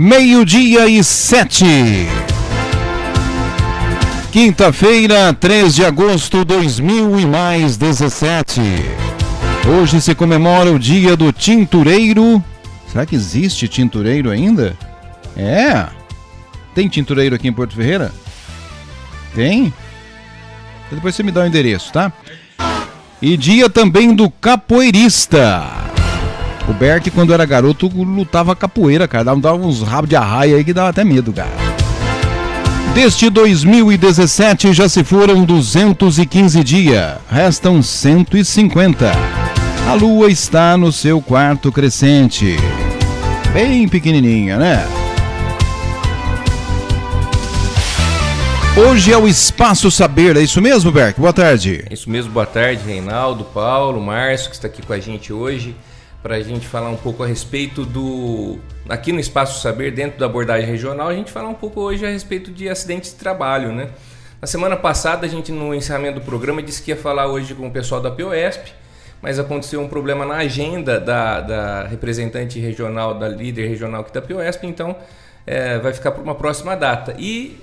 meio-dia e 7. Quinta-feira, 3 de agosto de 2017. Hoje se comemora o dia do tintureiro. Será que existe tintureiro ainda? Tem tintureiro aqui em Porto Ferreira? Tem? Depois você me dá o endereço, tá? E dia também do capoeirista. O Berk, quando era garoto, lutava capoeira, cara. Dava uns rabos de arraia aí que dava até medo, cara. Deste 2017 já se foram 215 dias. Restam 150. A lua está no seu quarto crescente. Bem pequenininha, né? Hoje é o Espaço Saber, é isso mesmo, Berk? Boa tarde. É isso mesmo, boa tarde, Reinaldo, Paulo, Márcio, que está aqui com a gente hoje, para a gente falar um pouco a respeito aqui no Espaço Saber, dentro da abordagem regional, a gente falar um pouco hoje a respeito de acidentes de trabalho, né? Na semana passada, a gente, no encerramento do programa, disse que ia falar hoje com o pessoal da POESP, mas aconteceu um problema na agenda da representante regional, da líder regional aqui da POESP, então vai ficar para uma próxima data. E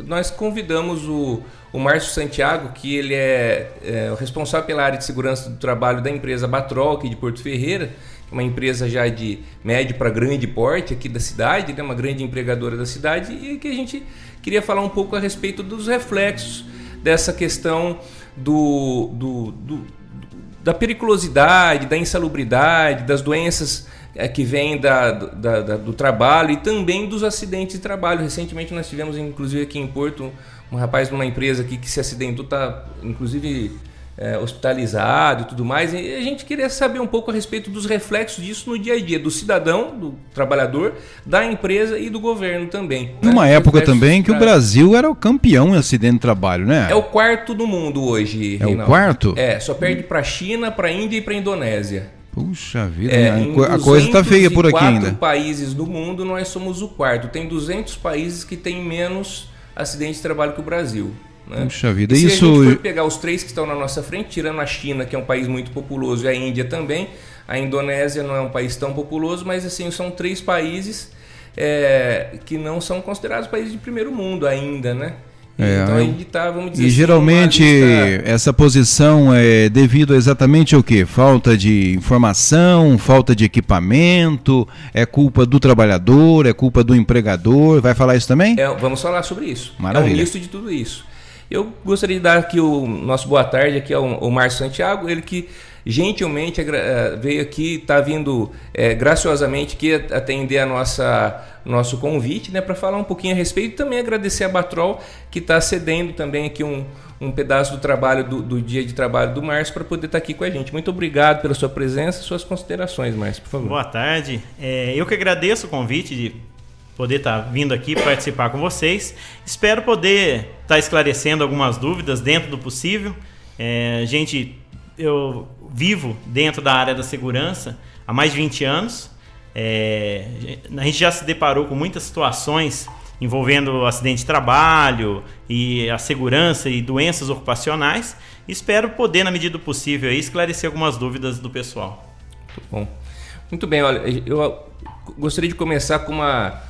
nós convidamos o Márcio Santiago, que ele é o responsável pela área de segurança do trabalho da empresa Batrol, aqui de Porto Ferreira, uma empresa já de médio para grande porte aqui da cidade, né, uma grande empregadora da cidade, e que a gente queria falar um pouco a respeito dos reflexos dessa questão da periculosidade, da insalubridade, das doenças que vêm do trabalho e também dos acidentes de trabalho. Recentemente nós tivemos, inclusive aqui em Porto, um rapaz de uma empresa aqui que se acidentou, está inclusive hospitalizado e tudo mais. E a gente queria saber um pouco a respeito dos reflexos disso no dia a dia, do cidadão, do trabalhador, da empresa e do governo também. Numa época também que o Brasil era o campeão em acidente de trabalho, né? É o quarto do mundo hoje, Reinaldo. É o quarto? Só perde para a China, para a Índia e para a Indonésia. Puxa vida, a coisa tá feia por aqui ainda. Em 204 países do mundo, nós somos o quarto. Tem 200 países que têm menos acidentes de trabalho que o Brasil. Né? Puxa vida, e se isso... a gente for pegar os três que estão na nossa frente, tirando a China, que é um país muito populoso, e a Índia também, a Indonésia não é um país tão populoso, mas assim, são 3 países que não são considerados países de primeiro mundo ainda, né? Então a gente está, vamos dizer assim... E geralmente essa posição é devido a exatamente ao quê? Falta de informação, falta de equipamento, é culpa do trabalhador, é culpa do empregador, vai falar isso também? Vamos falar sobre isso. Maravilha. É um misto de tudo isso. Eu gostaria de dar aqui o nosso boa tarde aqui ao Márcio Santiago, ele que gentilmente veio aqui, está vindo graciosamente aqui atender a nosso convite, né, para falar um pouquinho a respeito e também agradecer a Batrol, que está cedendo também aqui um pedaço do trabalho, do dia de trabalho do Márcio, para poder estar aqui com a gente. Muito obrigado pela sua presença e suas considerações, Márcio, por favor. Boa tarde. Eu que agradeço o convite de poder estar vindo aqui participar com vocês. Espero poder estar esclarecendo algumas dúvidas dentro do possível. Eu vivo dentro da área da segurança há mais de 20 anos. A gente já se deparou com muitas situações envolvendo acidente de trabalho e a segurança e doenças ocupacionais. Espero poder, na medida do possível, esclarecer algumas dúvidas do pessoal. Muito bom. Muito bem, olha, eu gostaria de começar com uma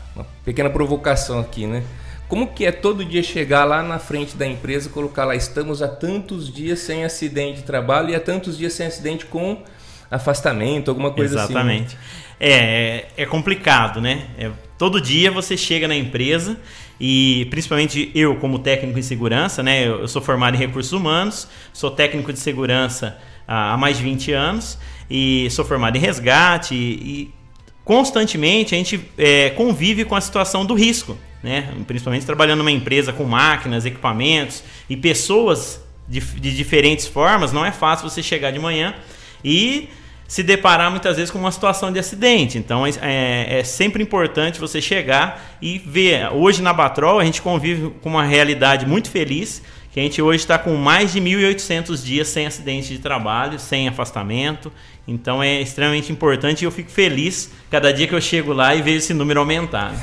pequena provocação aqui, né? Como que é todo dia chegar lá na frente da empresa e colocar lá, estamos há tantos dias sem acidente de trabalho e há tantos dias sem acidente com afastamento, alguma coisa assim? Exatamente. É complicado, né? Todo dia você chega na empresa e principalmente eu como técnico em segurança, né? Eu sou formado em recursos humanos, sou técnico de segurança há mais de 20 anos e sou formado em resgate e constantemente a gente convive com a situação do risco, né? Principalmente trabalhando numa empresa com máquinas, equipamentos e pessoas de diferentes formas. Não é fácil você chegar de manhã e se deparar muitas vezes com uma situação de acidente. Então é sempre importante você chegar e ver. Hoje na Batrol a gente convive com uma realidade muito feliz, que a gente hoje está com mais de 1.800 dias sem acidente de trabalho, sem afastamento. Então é extremamente importante e eu fico feliz cada dia que eu chego lá e vejo esse número aumentar.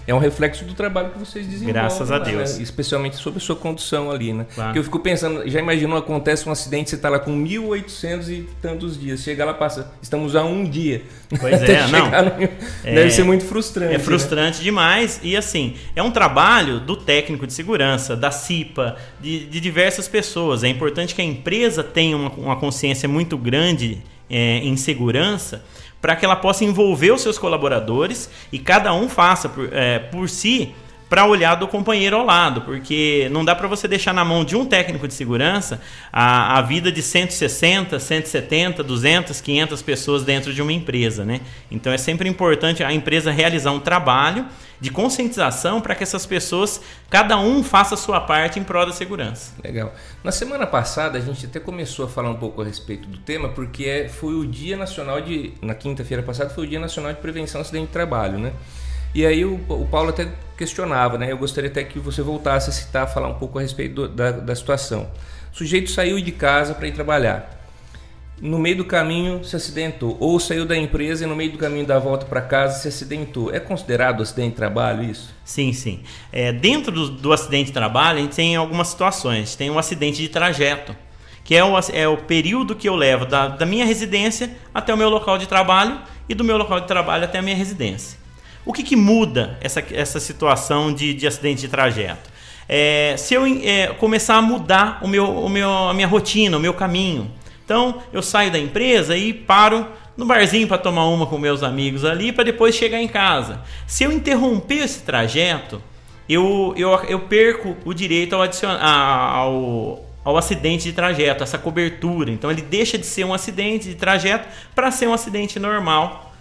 É um reflexo do trabalho que vocês desenvolvem. Graças a Deus. Né? Especialmente sobre a sua condução ali, né? Claro. Porque eu fico pensando, já imaginou, acontece um acidente, você está lá com 1.800 e tantos dias, chega lá, estamos a um dia. Pois é, não. Deve ser muito frustrante. É frustrante, né? Demais. E assim, é um trabalho do técnico de segurança, da CIPA, de diversas pessoas. É importante que a empresa tenha uma consciência muito grande em segurança, para que ela possa envolver os seus colaboradores e cada um faça por si, para olhar do companheiro ao lado, porque não dá para você deixar na mão de um técnico de segurança a vida de 160, 170, 200, 500 pessoas dentro de uma empresa, né? Então é sempre importante a empresa realizar um trabalho de conscientização para que essas pessoas, cada um faça a sua parte em prol da segurança. Legal. Na semana passada a gente até começou a falar um pouco a respeito do tema, porque foi o Dia Nacional na quinta-feira passada foi o Dia Nacional de Prevenção ao Acidente de Trabalho, né? E aí o Paulo até questionava, né? Eu gostaria até que você voltasse a citar, falar um pouco a respeito da situação. O sujeito saiu de casa para ir trabalhar. No meio do caminho se acidentou, ou saiu da empresa e no meio do caminho da volta para casa se acidentou. É considerado acidente de trabalho isso? Sim, sim. Dentro do acidente de trabalho a gente tem algumas situações. Tem um acidente de trajeto, que é o período que eu levo da minha residência até o meu local de trabalho e do meu local de trabalho até a minha residência. O que muda essa situação de acidente de trajeto? Se eu começar a mudar a minha rotina, o meu caminho. Então, eu saio da empresa e paro no barzinho para tomar uma com meus amigos ali, para depois chegar em casa. Se eu interromper esse trajeto, eu perco o direito ao acidente de trajeto, essa cobertura. Então, ele deixa de ser um acidente de trajeto para ser um acidente normal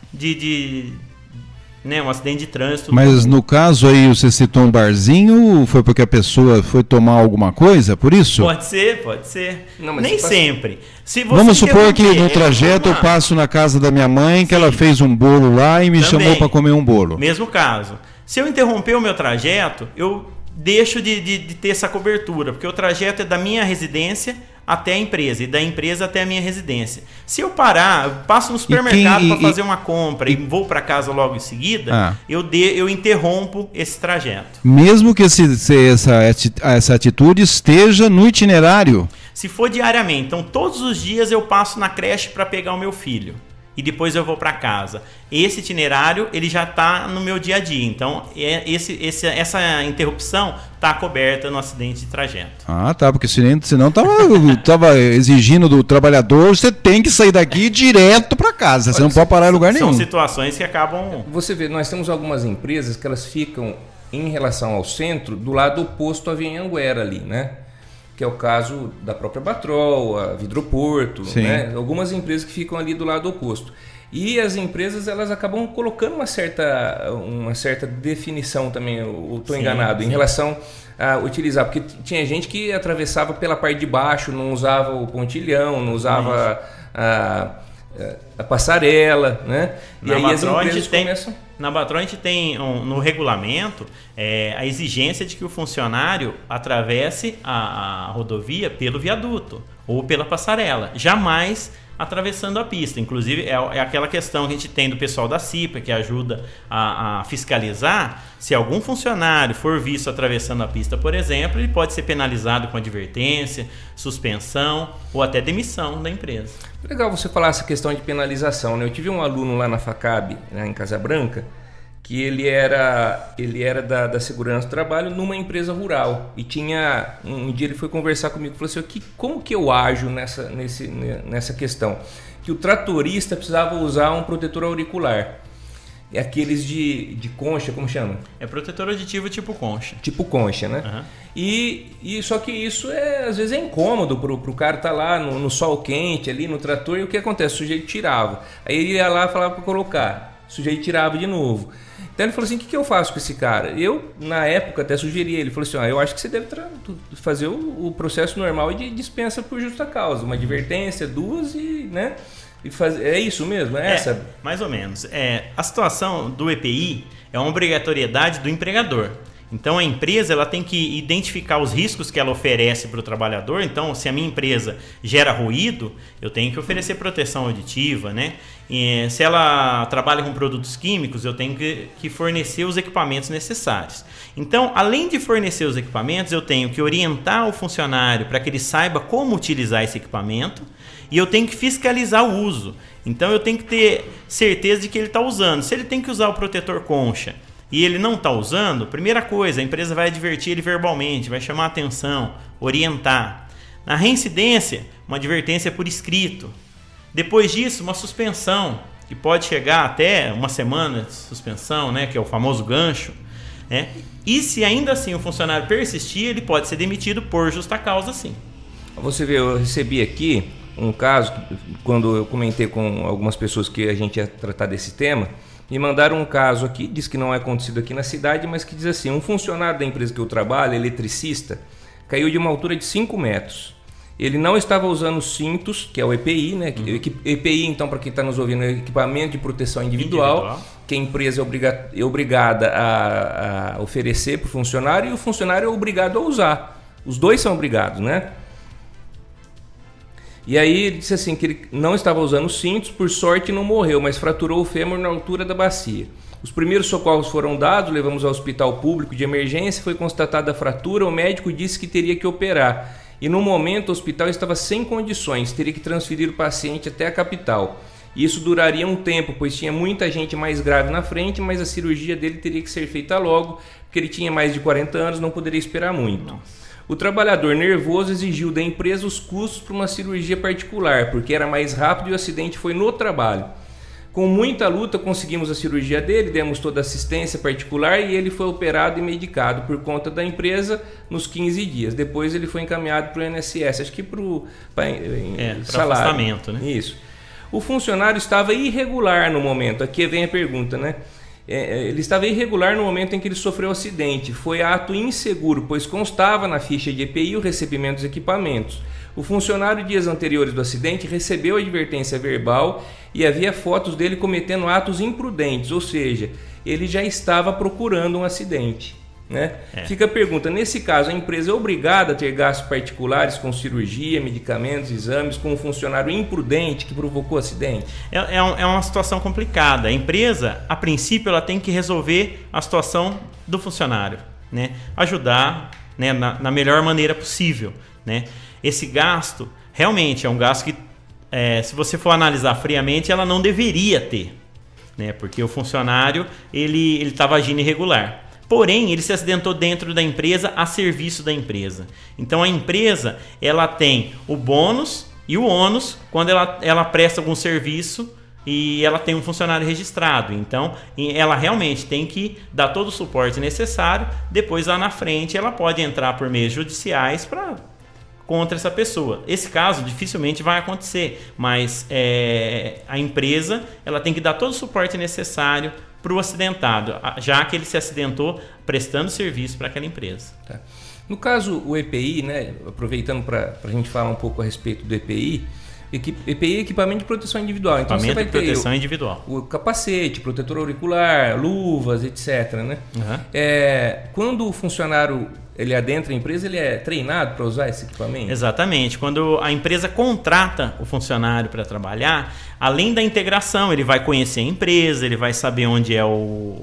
um acidente de trânsito. Mas no caso aí você citou um barzinho, foi porque a pessoa foi tomar alguma coisa, por isso? Pode ser. Não, nem sempre. Vamos supor que no trajeto eu passo na casa da minha mãe, que ela fez um bolo lá e me chamou para comer um bolo. Mesmo caso. Se eu interromper o meu trajeto, eu deixo de ter essa cobertura, porque o trajeto é da minha residência até a empresa e da empresa até a minha residência. Se eu parar, eu passo no supermercado para fazer uma compra e vou para casa logo em seguida, eu interrompo esse trajeto. Mesmo que essa atitude esteja no itinerário? Se for diariamente, então todos os dias eu passo na creche para pegar o meu filho e depois eu vou para casa. Esse itinerário ele já está no meu dia a dia, então essa interrupção está coberta no acidente de trajeto. Ah, tá, porque senão tava exigindo do trabalhador, você tem que sair daqui direto para casa, você não pode parar em lugar nenhum. São situações que acabam... Você vê, nós temos algumas empresas que elas ficam em relação ao centro do lado oposto à Anhanguera ali, né? Que é o caso da própria Batrol, a Vidroporto, né? Algumas empresas que ficam ali do lado oposto. E as empresas elas acabam colocando uma certa definição também, eu estou enganado, em relação a utilizar, porque tinha gente que atravessava pela parte de baixo, não usava o pontilhão, não usava a passarela, né? E aí as empresas começam... Na Batrol a gente tem no regulamento a exigência de que o funcionário atravesse a rodovia pelo viaduto ou pela passarela, jamais atravessando a pista. Inclusive é aquela questão que a gente tem do pessoal da CIPA que ajuda a fiscalizar. Se algum funcionário for visto atravessando a pista, por exemplo, ele pode ser penalizado com advertência, suspensão ou até demissão da empresa. Legal você falar essa questão de penalização, né? Eu tive um aluno lá na FACAB, né, em Casa Branca, que ele era da segurança do trabalho numa empresa rural e um dia ele foi conversar comigo e falou assim, como que eu ajo nessa questão? Que o tratorista precisava usar um protetor auricular. É aqueles de concha, como chama? É protetor auditivo tipo concha. Tipo concha, né? Uhum. E só que isso às vezes é incômodo pro cara estar lá no sol quente, ali no trator, e o que acontece? O sujeito tirava. Aí ele ia lá e falava para colocar. O sujeito tirava de novo. Então ele falou assim, o que eu faço com esse cara? Eu, na época, até sugeri ele. Falou assim, eu acho que você deve fazer o processo normal de dispensa por justa causa. Uma advertência, 2 e, né? É isso mesmo? Mais ou menos. A situação do EPI é uma obrigatoriedade do empregador. Então a empresa ela tem que identificar os riscos que ela oferece para o trabalhador. Então, se a minha empresa gera ruído, eu tenho que oferecer proteção auditiva, né? E se ela trabalha com produtos químicos, eu tenho que fornecer os equipamentos necessários. Então, além de fornecer os equipamentos, eu tenho que orientar o funcionário para que ele saiba como utilizar esse equipamento e eu tenho que fiscalizar o uso. Então, eu tenho que ter certeza de que ele está usando. Se ele tem que usar o protetor concha e ele não está usando, primeira coisa, a empresa vai advertir ele verbalmente, vai chamar a atenção, orientar. Na reincidência, uma advertência por escrito. Depois disso, uma suspensão, que pode chegar até uma semana de suspensão, né, que é o famoso gancho. Né? E se ainda assim o funcionário persistir, ele pode ser demitido por justa causa, sim. Você vê, eu recebi aqui um caso, quando eu comentei com algumas pessoas que a gente ia tratar desse tema, me mandaram um caso aqui, diz que não é acontecido aqui na cidade, mas que diz assim, um funcionário da empresa que eu trabalho, eletricista, caiu de uma altura de 5 metros. Ele não estava usando cintos, que é o EPI, né? EPI, então, para quem está nos ouvindo, é equipamento de proteção individual, que a empresa é obrigada a oferecer para o funcionário e o funcionário é obrigado a usar. Os dois são obrigados, né? E aí ele disse assim que ele não estava usando cintos, por sorte não morreu, mas fraturou o fêmur na altura da bacia. Os primeiros socorros foram dados, levamos ao hospital público de emergência, foi constatada a fratura, o médico disse que teria que operar. E no momento o hospital estava sem condições, teria que transferir o paciente até a capital. E isso duraria um tempo, pois tinha muita gente mais grave na frente, mas a cirurgia dele teria que ser feita logo, porque ele tinha mais de 40 anos, não poderia esperar muito. Nossa. O trabalhador nervoso exigiu da empresa os custos para uma cirurgia particular, porque era mais rápido e o acidente foi no trabalho. Com muita luta conseguimos a cirurgia dele, demos toda a assistência particular e ele foi operado e medicado por conta da empresa nos 15 dias. Depois ele foi encaminhado para o INSS, acho que para salário. Afastamento, né? Isso. O funcionário estava irregular no momento, aqui vem a pergunta, né? Ele estava irregular no momento em que ele sofreu o acidente. Foi ato inseguro, pois constava na ficha de EPI o recebimento dos equipamentos. O funcionário, dias anteriores do acidente, recebeu a advertência verbal e havia fotos dele cometendo atos imprudentes, ou seja, ele já estava procurando um acidente. Né? Fica a pergunta, nesse caso a empresa é obrigada a ter gastos particulares com cirurgia, medicamentos, exames, com um funcionário imprudente que provocou o acidente? É uma situação complicada. A empresa, a princípio, ela tem que resolver a situação do funcionário, né? Ajudar, né, na melhor maneira possível, né? Esse gasto realmente é um gasto que, se você for analisar friamente, ela não deveria ter, né? Porque o funcionário ele estava agindo irregular. Porém, ele se acidentou dentro da empresa, a serviço da empresa. Então, a empresa ela tem o bônus e o ônus quando ela presta algum serviço e ela tem um funcionário registrado. Então, ela realmente tem que dar todo o suporte necessário. Depois, lá na frente, ela pode entrar por meios judiciais contra essa pessoa. Esse caso dificilmente vai acontecer, mas a empresa ela tem que dar todo o suporte necessário para o acidentado, já que ele se acidentou prestando serviço para aquela empresa. Tá. No caso, o EPI, né, aproveitando para a gente falar um pouco a respeito do EPI, EPI é equipamento de proteção individual. Então você vai ter proteção individual. O capacete, protetor auricular, luvas, etc. Né? Uhum. Quando o funcionário ele adentra a empresa, ele é treinado para usar esse equipamento? Exatamente. Quando a empresa contrata o funcionário para trabalhar, além da integração, ele vai conhecer a empresa, ele vai saber onde é o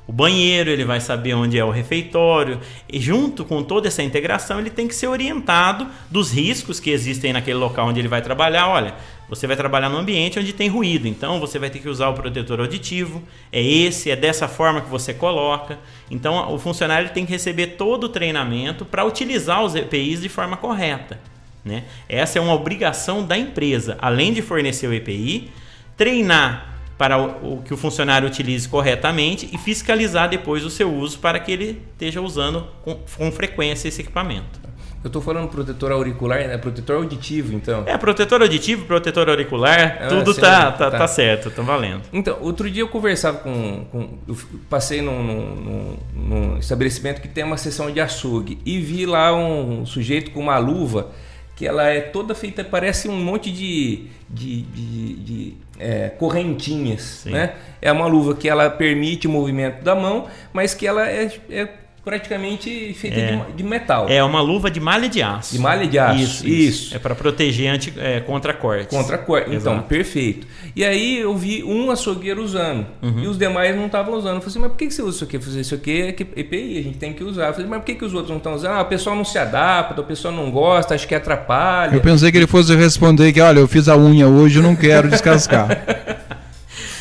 banheiro, ele vai saber onde é o refeitório. E junto com toda essa integração, ele tem que ser orientado dos riscos que existem naquele local onde ele vai trabalhar. Olha, você vai trabalhar num ambiente onde tem ruído, então você vai ter que usar o protetor auditivo, é dessa forma que você coloca. Então o funcionário tem que receber todo o treinamento para utilizar os EPIs de forma correta, né? Essa é uma obrigação da empresa, além de fornecer o EPI, treinar para o que o funcionário utilize corretamente e fiscalizar depois o seu uso para que ele esteja usando com frequência esse equipamento. Eu estou falando protetor auricular, né? Protetor auditivo, então. Protetor auditivo, protetor auricular, tudo tá certo, tá valendo. Então, outro dia eu conversava eu passei num estabelecimento que tem uma seção de açougue e vi lá um sujeito com uma luva que ela é toda feita, parece um monte de correntinhas, né? É uma luva que ela permite o movimento da mão, mas que ela é praticamente feita de metal. É uma luva de malha de aço. De malha de aço, isso. É para proteger contra cortes. Contra cortes, então, perfeito. E aí eu vi um açougueiro usando, e os demais não estavam usando. Eu falei assim, mas por que você usa isso aqui? Eu falei, isso aqui é EPI, a gente tem que usar. Eu falei, mas por que os outros não estão usando? O pessoal não se adapta, o pessoal não gosta, acho que atrapalha. Eu pensei que ele fosse responder que, olha, eu fiz a unha hoje, eu não quero descascar.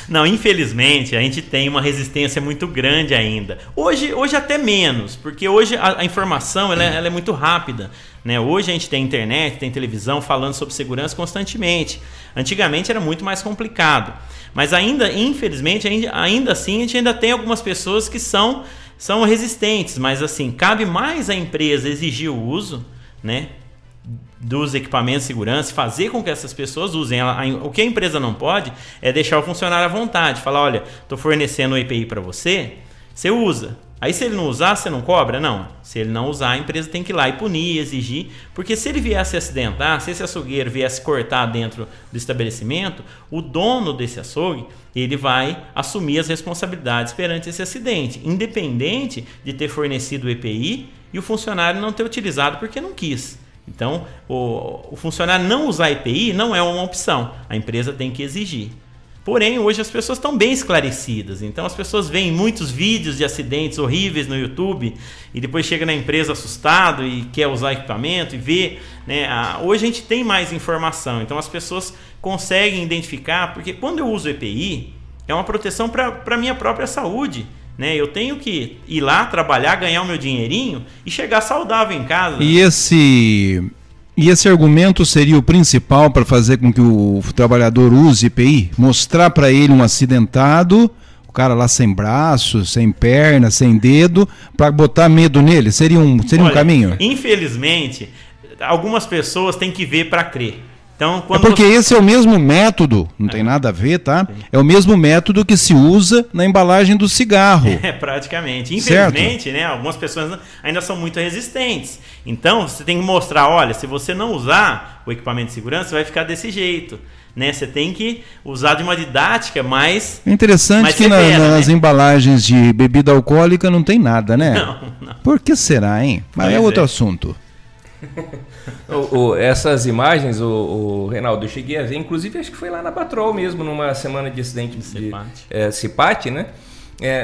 Não, infelizmente, a gente tem uma resistência muito grande ainda. Hoje até menos, porque hoje a informação ela é muito rápida. Né? Hoje a gente tem internet, tem televisão falando sobre segurança constantemente. Antigamente era muito mais complicado. Mas ainda, infelizmente, ainda assim, a gente ainda tem algumas pessoas que são resistentes. Mas assim, cabe mais à empresa exigir o uso, né, dos equipamentos de segurança, fazer com que essas pessoas usem. O que a empresa não pode é deixar o funcionário à vontade, falar, olha, estou fornecendo o EPI para você, você usa. Aí se ele não usar, você não cobra? Não. Se ele não usar, a empresa tem que ir lá e punir, exigir, porque se ele viesse acidentar, se esse açougueiro viesse cortar dentro do estabelecimento, o dono desse açougue, ele vai assumir as responsabilidades perante esse acidente, independente de ter fornecido o EPI e o funcionário não ter utilizado porque não quis. Então, o funcionário não usar EPI não é uma opção. A empresa tem que exigir. Porém, hoje as pessoas estão bem esclarecidas. Então, as pessoas veem muitos vídeos de acidentes horríveis no YouTube e depois chega na empresa assustado e quer usar equipamento e vê. Né? Hoje a gente tem mais informação. Então, as pessoas conseguem identificar, porque quando eu uso EPI, é uma proteção para a minha própria saúde. Né? Eu tenho que ir lá, trabalhar, ganhar o meu dinheirinho e chegar saudável em casa. E esse argumento seria o principal para fazer com que o trabalhador use EPI? Mostrar para ele um acidentado, o cara lá sem braço, sem perna, sem dedo, para botar medo nele? Seria um caminho? Infelizmente, algumas pessoas têm que ver para crer. Então, porque esse é o mesmo método, não tem nada a ver, tá? Sim. É o mesmo método que se usa na embalagem do cigarro. Praticamente. Infelizmente, né, algumas pessoas ainda são muito resistentes. Então, você tem que mostrar, olha, se você não usar o equipamento de segurança, você vai ficar desse jeito. Né? Você tem que usar de uma didática mais... É interessante mais que nas embalagens de bebida alcoólica não tem nada, né? Não. Por que será, hein? Mas é outro assunto. Essas imagens, Reinaldo, eu cheguei a ver, inclusive acho que foi lá na Patrol mesmo, numa semana de acidente de CIPAT, né?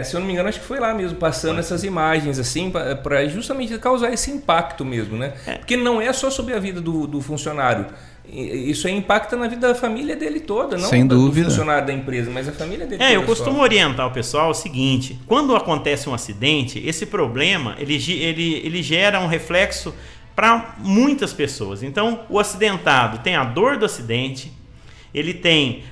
Se eu não me engano, acho que foi lá mesmo, passando essas imagens assim, para justamente causar esse impacto mesmo, né? Porque não é só sobre a vida do funcionário, isso impacta na vida da família dele toda, não sem dúvida. Do funcionário da empresa, mas a família dele toda. Eu costumo orientar o pessoal o seguinte: quando acontece um acidente, esse problema ele gera um reflexo para muitas pessoas. Então, o acidentado tem a dor do acidente,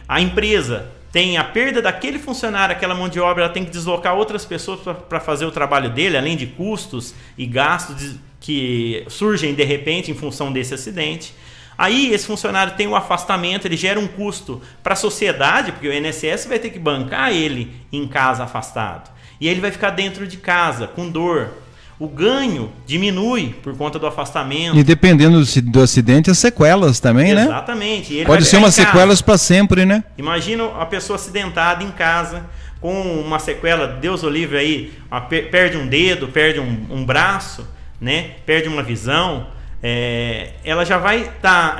a empresa tem a perda daquele funcionário, aquela mão de obra, ela tem que deslocar outras pessoas para fazer o trabalho dele, além de custos e gastos que surgem de repente em função desse acidente. Aí esse funcionário tem o afastamento, ele gera um custo para a sociedade, porque o INSS vai ter que bancar ele em casa afastado. E ele vai ficar dentro de casa, com dor. O ganho diminui por conta do afastamento. E dependendo do acidente, as sequelas também, né? Exatamente. Pode ser umas sequelas para sempre, né? Imagina a pessoa acidentada em casa, com uma sequela, Deus o livre aí, perde um dedo, perde um braço, né? Perde uma visão. Ela já vai estar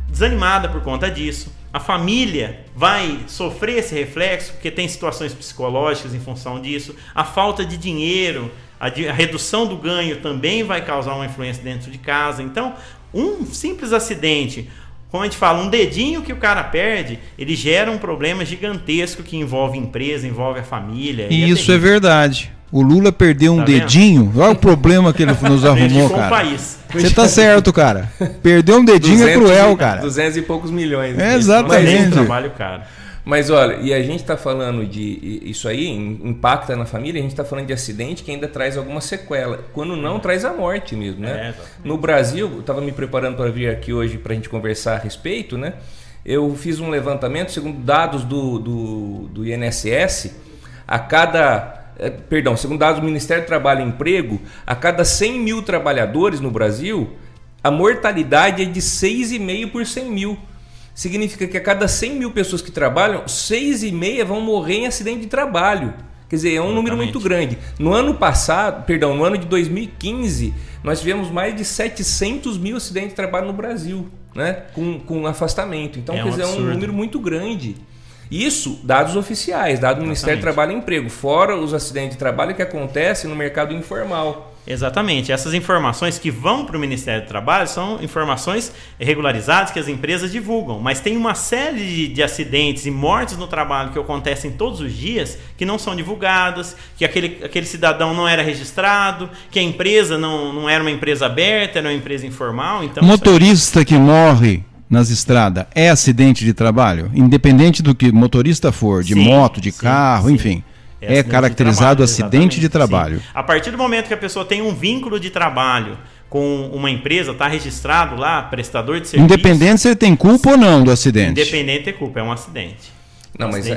desanimada por conta disso. A família vai sofrer esse reflexo, porque tem situações psicológicas em função disso. A falta de dinheiro, a redução do ganho também vai causar uma influência dentro de casa. Então, um simples acidente, como a gente fala, um dedinho que o cara perde, ele gera um problema gigantesco que envolve a empresa, envolve a família. E isso é verdade. O Lula perdeu um dedinho. Olha o problema que ele nos arrumou, cara. País. Você tá certo, cara. Perdeu um dedinho é cruel, cara. 200 e poucos milhões. Exatamente. Um trabalho caro. Mas olha, e a gente está falando de isso aí, impacta na família, a gente está falando de acidente que ainda traz alguma sequela, quando não traz a morte mesmo, né? No Brasil, eu estava me preparando para vir aqui hoje para a gente conversar a respeito, né? Eu fiz um levantamento, segundo dados do INSS, segundo dados do Ministério do Trabalho e Emprego, a cada 100 mil trabalhadores no Brasil, a mortalidade é de 6,5 por 100 mil. Significa que a cada 100 mil pessoas que trabalham, 6,5 vão morrer em acidente de trabalho. Quer dizer, é um número muito grande. No ano de 2015, nós tivemos mais de 700 mil acidentes de trabalho no Brasil, né? Com afastamento. Então, quer dizer, é um número muito grande. Isso, dados oficiais, dados do Ministério do Trabalho e Emprego, fora os acidentes de trabalho que acontecem no mercado informal. Exatamente. Essas informações que vão para o Ministério do Trabalho são informações regularizadas que as empresas divulgam, mas tem uma série de acidentes e mortes no trabalho que acontecem todos os dias que não são divulgadas, que aquele cidadão não era registrado, que a empresa não era uma empresa aberta, era uma empresa informal. Então, motorista que morre nas estradas é acidente de trabalho? Independente do que motorista for, de moto, de carro, enfim. É caracterizado acidente de trabalho. Sim. A partir do momento que a pessoa tem um vínculo de trabalho com uma empresa, está registrado lá, prestador de serviço. Independente se ele tem culpa ou não do acidente. Independente de ter culpa, é um acidente. Não, mas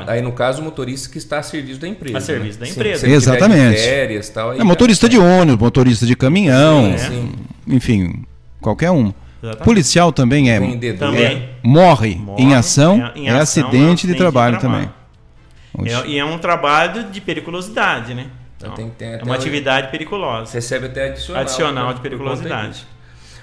aí no caso o motorista que está a serviço da empresa. A serviço da empresa. Sim, exatamente. De férias, tal, aí motorista de ônibus, motorista de caminhão, enfim, qualquer um. Exatamente. Policial também é. Também. Morre em ação, é acidente de trabalho também. E é um trabalho de periculosidade, né? Então, é uma atividade periculosa. Recebe até adicional de periculosidade.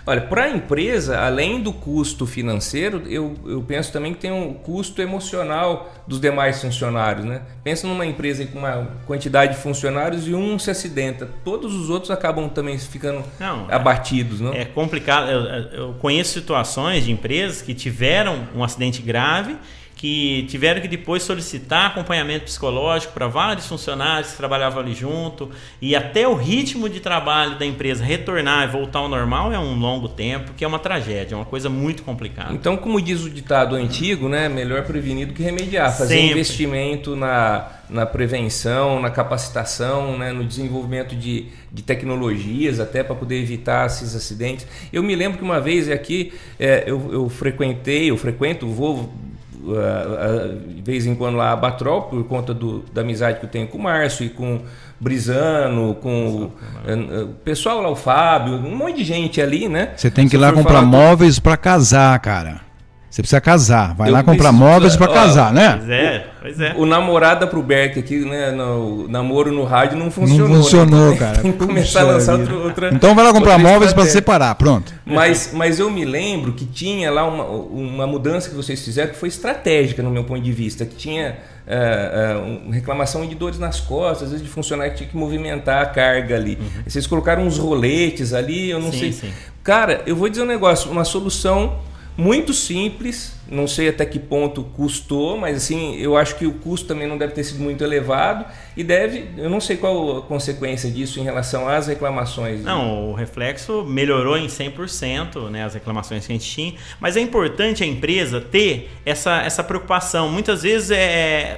Olha, para a empresa, além do custo financeiro, eu penso também que tem um custo emocional dos demais funcionários, né? Pensa numa empresa com uma quantidade de funcionários e um se acidenta. Todos os outros acabam também ficando abatidos, não? É complicado. Eu conheço situações de empresas que tiveram um acidente grave, que tiveram que depois solicitar acompanhamento psicológico para vários funcionários que trabalhavam ali junto, e até o ritmo de trabalho da empresa retornar e voltar ao normal é um longo tempo, que é uma tragédia, é uma coisa muito complicada. Então, como diz o ditado antigo, né, melhor prevenir do que remediar, fazer investimento na prevenção, na capacitação, né, no desenvolvimento de tecnologias até para poder evitar esses acidentes. Eu me lembro que uma vez aqui eu vou de vez em quando lá a Batrol, por conta da amizade que eu tenho com o Márcio e com o Brizano, com o pessoal lá, o Fábio, um monte de gente ali, né? Você tem que ir lá comprar móveis para casar, cara. Você precisa casar, vai lá comprar móveis para casar, né? Pois é. O namorada pro Berk aqui, né? No namoro no rádio não funcionou. Não funcionou, né? cara. Tem que começar a lançar outra. Então vai lá comprar móveis para separar, pronto. Mas eu me lembro que tinha lá uma mudança que vocês fizeram que foi estratégica no meu ponto de vista, que tinha reclamação de dores nas costas, às vezes de funcionário que tinha que movimentar a carga ali. Vocês colocaram uns roletes ali, eu não sei. Sim. Cara, eu vou dizer um negócio, uma solução muito simples, não sei até que ponto custou, mas assim, eu acho que o custo também não deve ter sido muito elevado e eu não sei qual a consequência disso em relação às reclamações. Não, o reflexo melhorou em 100%, né, as reclamações que a gente tinha, mas é importante a empresa ter essa preocupação. Muitas vezes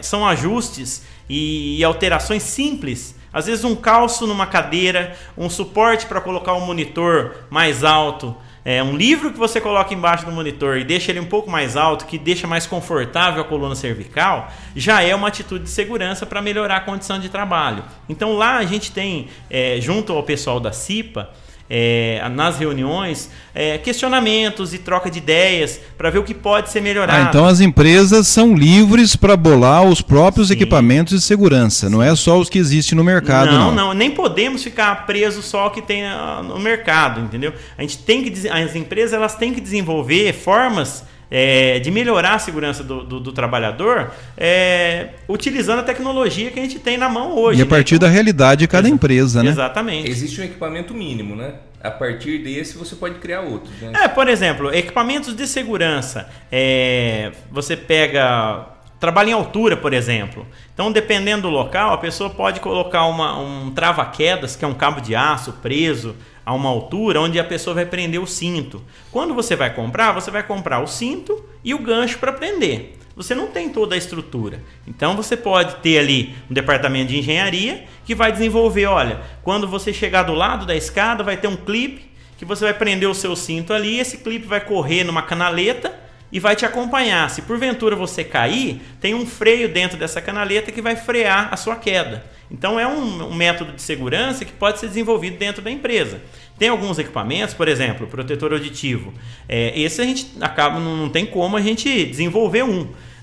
são ajustes e alterações simples. Às vezes um calço numa cadeira, um suporte para colocar um monitor mais alto, um livro que você coloca embaixo do monitor e deixa ele um pouco mais alto, que deixa mais confortável a coluna cervical, já é uma atitude de segurança para melhorar a condição de trabalho. Então lá a gente tem, junto ao pessoal da CIPA, nas reuniões, questionamentos e troca de ideias para ver o que pode ser melhorado. Então as empresas são livres para bolar os próprios equipamentos de segurança, não é só os que existem no mercado. Não, nem podemos ficar presos só ao que tem no mercado, entendeu? As empresas elas têm que desenvolver formas de melhorar a segurança do trabalhador, utilizando a tecnologia que a gente tem na mão hoje. E a partir da realidade de cada empresa, né? Exatamente. Existe um equipamento mínimo, né? A partir desse você pode criar outros. Né? Por exemplo, equipamentos de segurança. Você pega... Trabalho em altura, por exemplo. Então, dependendo do local, a pessoa pode colocar um trava-quedas, que é um cabo de aço preso a uma altura, onde a pessoa vai prender o cinto. Quando você vai comprar o cinto e o gancho para prender. Você não tem toda a estrutura. Então, você pode ter ali um departamento de engenharia que vai desenvolver, olha, quando você chegar do lado da escada, vai ter um clipe que você vai prender o seu cinto ali, esse clipe vai correr numa canaleta e vai te acompanhar. Se porventura você cair, tem um freio dentro dessa canaleta que vai frear a sua queda. Então é um método de segurança que pode ser desenvolvido dentro da empresa. Tem alguns equipamentos, por exemplo, o protetor auditivo. Esse a gente acaba, não tem como a gente desenvolver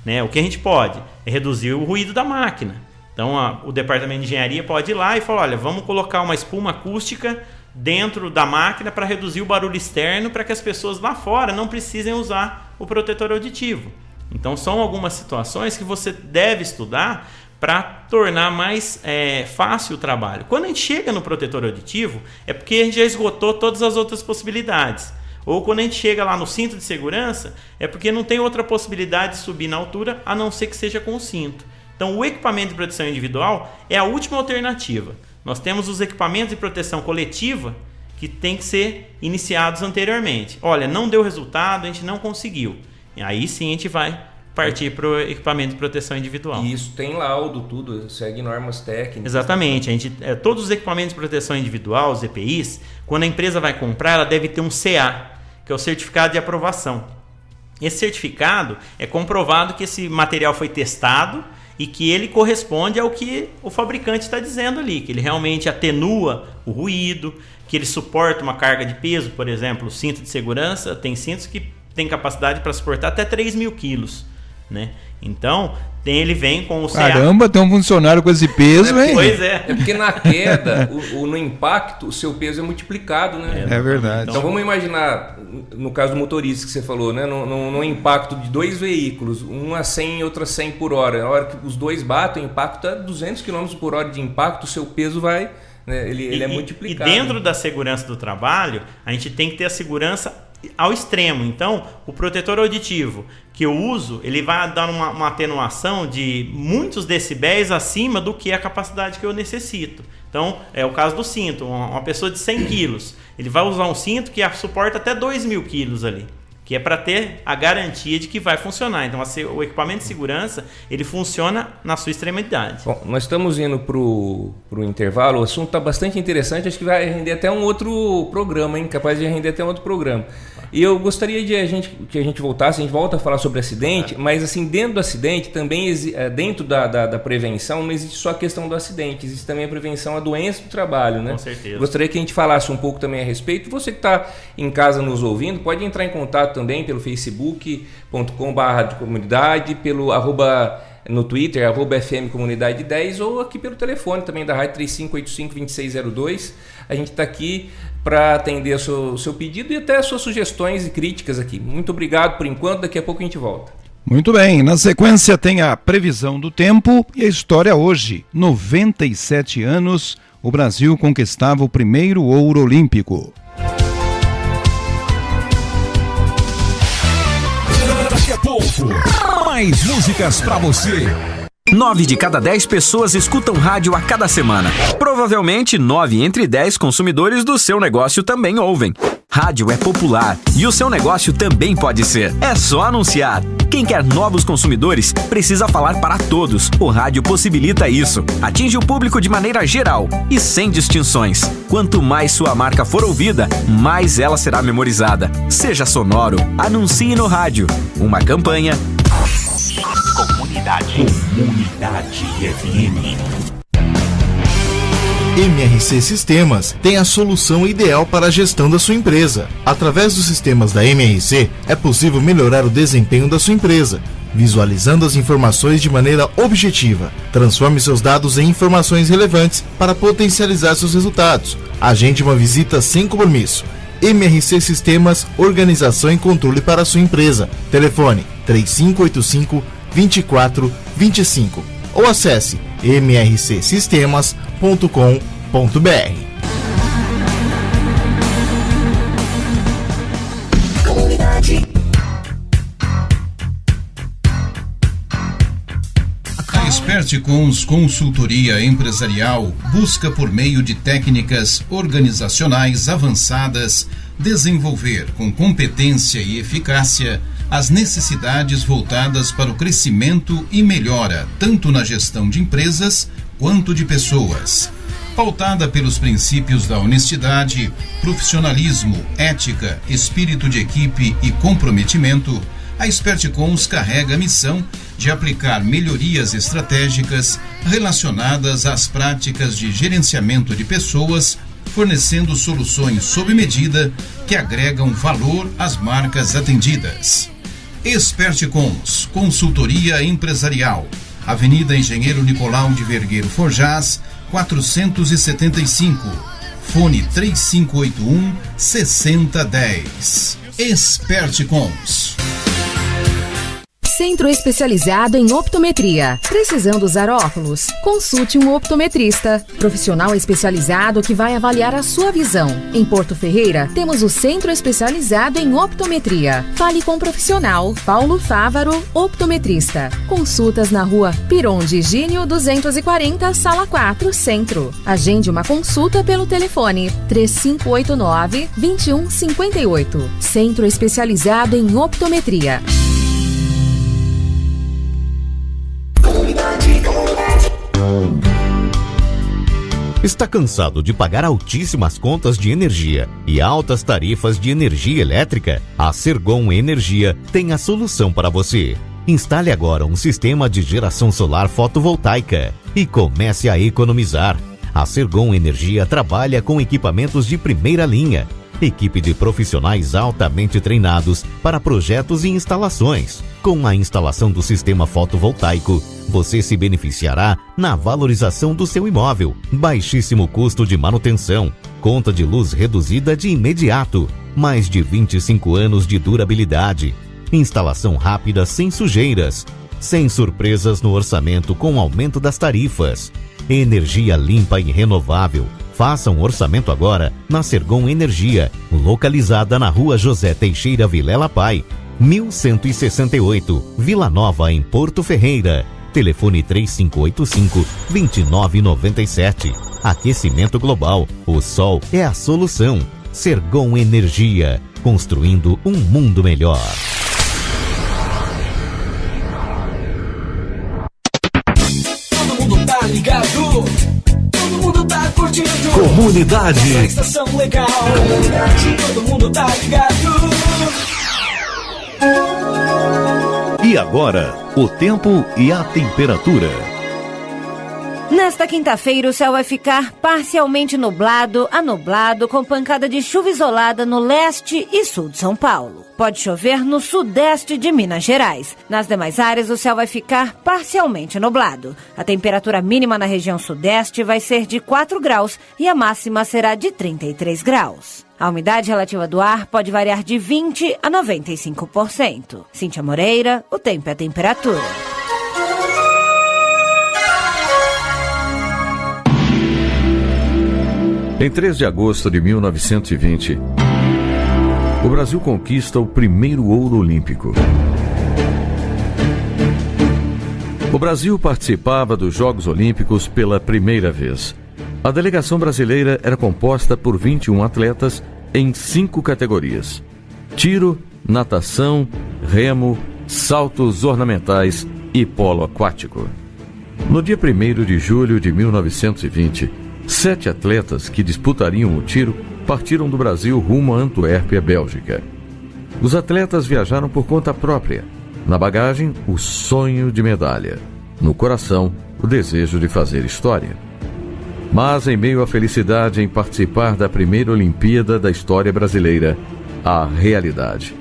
né? O que a gente pode é reduzir o ruído da máquina. Então o departamento de engenharia pode ir lá e falar, olha, vamos colocar uma espuma acústica dentro da máquina para reduzir o barulho externo, para que as pessoas lá fora não precisem usar o protetor auditivo. Então são algumas situações que você deve estudar para tornar mais fácil o trabalho. Quando a gente chega no protetor auditivo, é porque a gente já esgotou todas as outras possibilidades. Ou quando a gente chega lá no cinto de segurança, é porque não tem outra possibilidade de subir na altura, a não ser que seja com o cinto. Então o equipamento de proteção individual é a última alternativa. Nós temos os equipamentos de proteção coletiva que tem que ser iniciados anteriormente. Olha, não deu resultado, a gente não conseguiu. E aí sim a gente vai partir para o equipamento de proteção individual. E isso tem laudo, tudo, segue normas técnicas. Exatamente. Todos os equipamentos de proteção individual, os EPIs, quando a empresa vai comprar, ela deve ter um CA, que é o certificado de aprovação. Esse certificado é comprovado que esse material foi testado e que ele corresponde ao que o fabricante está dizendo ali, que ele realmente atenua o ruído, que ele suporta uma carga de peso, por exemplo, o cinto de segurança, tem cintos que tem capacidade para suportar até 3.000 quilos, né? Então, ele vem com o CA. Caramba, tem um funcionário com esse peso, hein? Pois é. É porque na queda, no impacto, o seu peso é multiplicado, né? É verdade. Então vamos imaginar, no caso do motorista que você falou, né? No impacto de 2 veículos, um a 100 e outro a 100 por hora. Na hora que os dois batem, o impacto é 200 km por hora de impacto, o seu peso vai... Né? Ele é multiplicado. E dentro da segurança do trabalho, a gente tem que ter a segurança ao extremo. Então, o protetor auditivo que eu uso, ele vai dar uma atenuação de muitos decibéis acima do que a capacidade que eu necessito. Então, é o caso do cinto. Uma pessoa de 100 quilos, ele vai usar um cinto que suporta até 2.000 quilos ali, que é para ter a garantia de que vai funcionar. Então, o equipamento de segurança, ele funciona na sua extremidade. Bom, nós estamos indo para o intervalo. O assunto está bastante interessante. Acho que vai render até um outro programa, hein? Capaz de render até um outro programa. E eu gostaria que a gente voltasse. A gente volta a falar sobre acidente, mas assim, dentro do acidente, também dentro da prevenção, não existe só a questão do acidente. Existe também a prevenção à doença do trabalho, né? Com certeza. Gostaria que a gente falasse um pouco também a respeito. Você que está em casa nos ouvindo, pode entrar em contato também pelo facebook.com/comunidade, pelo no Twitter, @FM Comunidade 10, ou aqui pelo telefone também da rádio 3585-2602. A gente está aqui para atender o seu pedido e até as suas sugestões e críticas aqui. Muito obrigado por enquanto, daqui a pouco a gente volta. Muito bem, na sequência tem a previsão do tempo e a história hoje. 97 anos, o Brasil conquistava o primeiro ouro olímpico. Daqui a pouco, mais músicas pra você. 9 de cada 10 pessoas escutam rádio a cada semana. Provavelmente 9 entre 10 consumidores do seu negócio também ouvem. Rádio é popular e o seu negócio também pode ser. É só anunciar. Quem quer novos consumidores precisa falar para todos. O rádio possibilita isso. Atinge o público de maneira geral e sem distinções. Quanto mais sua marca for ouvida, mais ela será memorizada. Seja sonoro, anuncie no rádio. Uma campanha Comunidade FM. MRC Sistemas tem a solução ideal para a gestão da sua empresa. Através dos sistemas da MRC, é possível melhorar o desempenho da sua empresa, visualizando as informações de maneira objetiva. Transforme seus dados em informações relevantes para potencializar seus resultados. Agende uma visita sem compromisso. MRC Sistemas, organização e controle para a sua empresa. Telefone 3585-2425 ou acesse mrcsistemas.com.br. A Experticons Consultoria Empresarial busca, por meio de técnicas organizacionais avançadas, desenvolver com competência e eficácia as necessidades voltadas para o crescimento e melhora, tanto na gestão de empresas quanto de pessoas. Pautada pelos princípios da honestidade, profissionalismo, ética, espírito de equipe e comprometimento, a Experticons carrega a missão de aplicar melhorias estratégicas relacionadas às práticas de gerenciamento de pessoas, fornecendo soluções sob medida que agregam valor às marcas atendidas. Experticons, consultoria empresarial. Avenida Engenheiro Nicolau de Vergueiro Forjás, 475. Fone 3581-6010. Experticons. Centro especializado em optometria. Precisando usar óculos? Consulte um optometrista, profissional especializado que vai avaliar a sua visão. Em Porto Ferreira, temos o Centro especializado em optometria. Fale com o profissional Paulo Fávaro, optometrista. Consultas na rua Piron de Gínio 240, sala 4, Centro. Agende uma consulta pelo telefone 3589-2158. Centro especializado em optometria. Está cansado de pagar altíssimas contas de energia e altas tarifas de energia elétrica? A Sergon Energia tem a solução para você. Instale agora um sistema de geração solar fotovoltaica e comece a economizar. A Sergon Energia trabalha com equipamentos de primeira linha, equipe de profissionais altamente treinados para projetos e instalações. Com a instalação do sistema fotovoltaico, você se beneficiará na valorização do seu imóvel, baixíssimo custo de manutenção, conta de luz reduzida de imediato, mais de 25 anos de durabilidade, instalação rápida sem sujeiras, sem surpresas no orçamento com aumento das tarifas, energia limpa e renovável. Faça um orçamento agora na Sergon Energia, localizada na Rua José Teixeira Vilela Pai, 1168, Vila Nova, em Porto Ferreira. Telefone 3585-2997. Aquecimento global. O sol é a solução. Sergon Energia, construindo um mundo melhor. Todo mundo tá ligado. Todo mundo tá curtindo. Comunidade. Essa estação legal. Comunidade. Todo mundo tá ligado. E agora, o tempo e a temperatura. Nesta quinta-feira, o céu vai ficar parcialmente nublado a nublado, com pancada de chuva isolada no leste e sul de São Paulo. Pode chover no sudeste de Minas Gerais. Nas demais áreas, o céu vai ficar parcialmente nublado. A temperatura mínima na região sudeste vai ser de 4 graus e a máxima será de 33 graus. A umidade relativa do ar pode variar de 20% a 95%. Cíntia Moreira, o tempo e a temperatura. Em 3 de agosto de 1920, o Brasil conquista o primeiro ouro olímpico. O Brasil participava dos Jogos Olímpicos pela primeira vez. A delegação brasileira era composta por 21 atletas em 5 categorias: tiro, natação, remo, saltos ornamentais e polo aquático. No dia 1º de julho de 1920, 7 atletas que disputariam o tiro partiram do Brasil rumo a Antuérpia, Bélgica. Os atletas viajaram por conta própria. Na bagagem, o sonho de medalha. No coração, o desejo de fazer história. Mas, em meio à felicidade em participar da primeira Olimpíada da história brasileira, a realidade.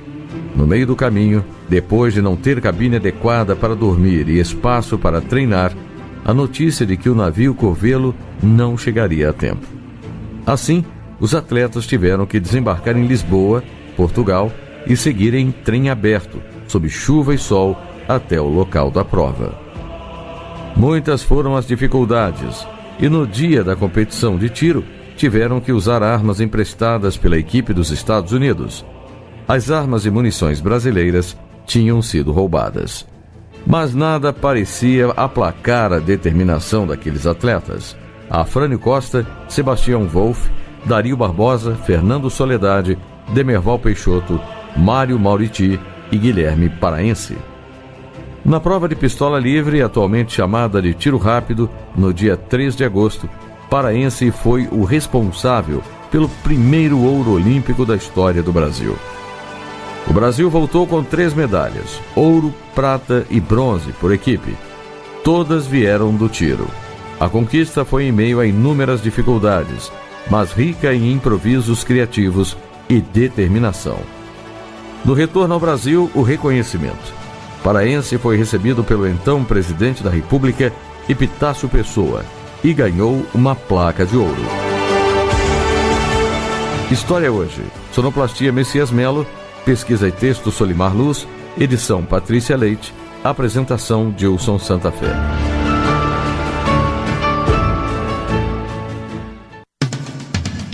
No meio do caminho, depois de não ter cabine adequada para dormir e espaço para treinar, a notícia de que o navio Corvelo não chegaria a tempo. Assim, os atletas tiveram que desembarcar em Lisboa, Portugal, e seguir em trem aberto, sob chuva e sol, até o local da prova. Muitas foram as dificuldades, e no dia da competição de tiro, tiveram que usar armas emprestadas pela equipe dos Estados Unidos. As armas e munições brasileiras tinham sido roubadas. Mas nada parecia aplacar a determinação daqueles atletas. Afrânio Costa, Sebastião Wolff, Dario Barbosa, Fernando Soledade, Demerval Peixoto, Mário Mauriti e Guilherme Paraense. Na prova de pistola livre, atualmente chamada de tiro rápido, no dia 3 de agosto, Paraense foi o responsável pelo primeiro ouro olímpico da história do Brasil. O Brasil voltou com 3 medalhas, ouro, prata e bronze por equipe. Todas vieram do tiro. A conquista foi em meio a inúmeras dificuldades, mas rica em improvisos criativos e determinação. No retorno ao Brasil, o reconhecimento. paraense foi recebido pelo então presidente da República, Epitácio Pessoa, e ganhou uma placa de ouro. História hoje. Sonoplastia Messias Melo, pesquisa e texto Solimar Luz, edição Patrícia Leite, apresentação Dilson Santa Fé.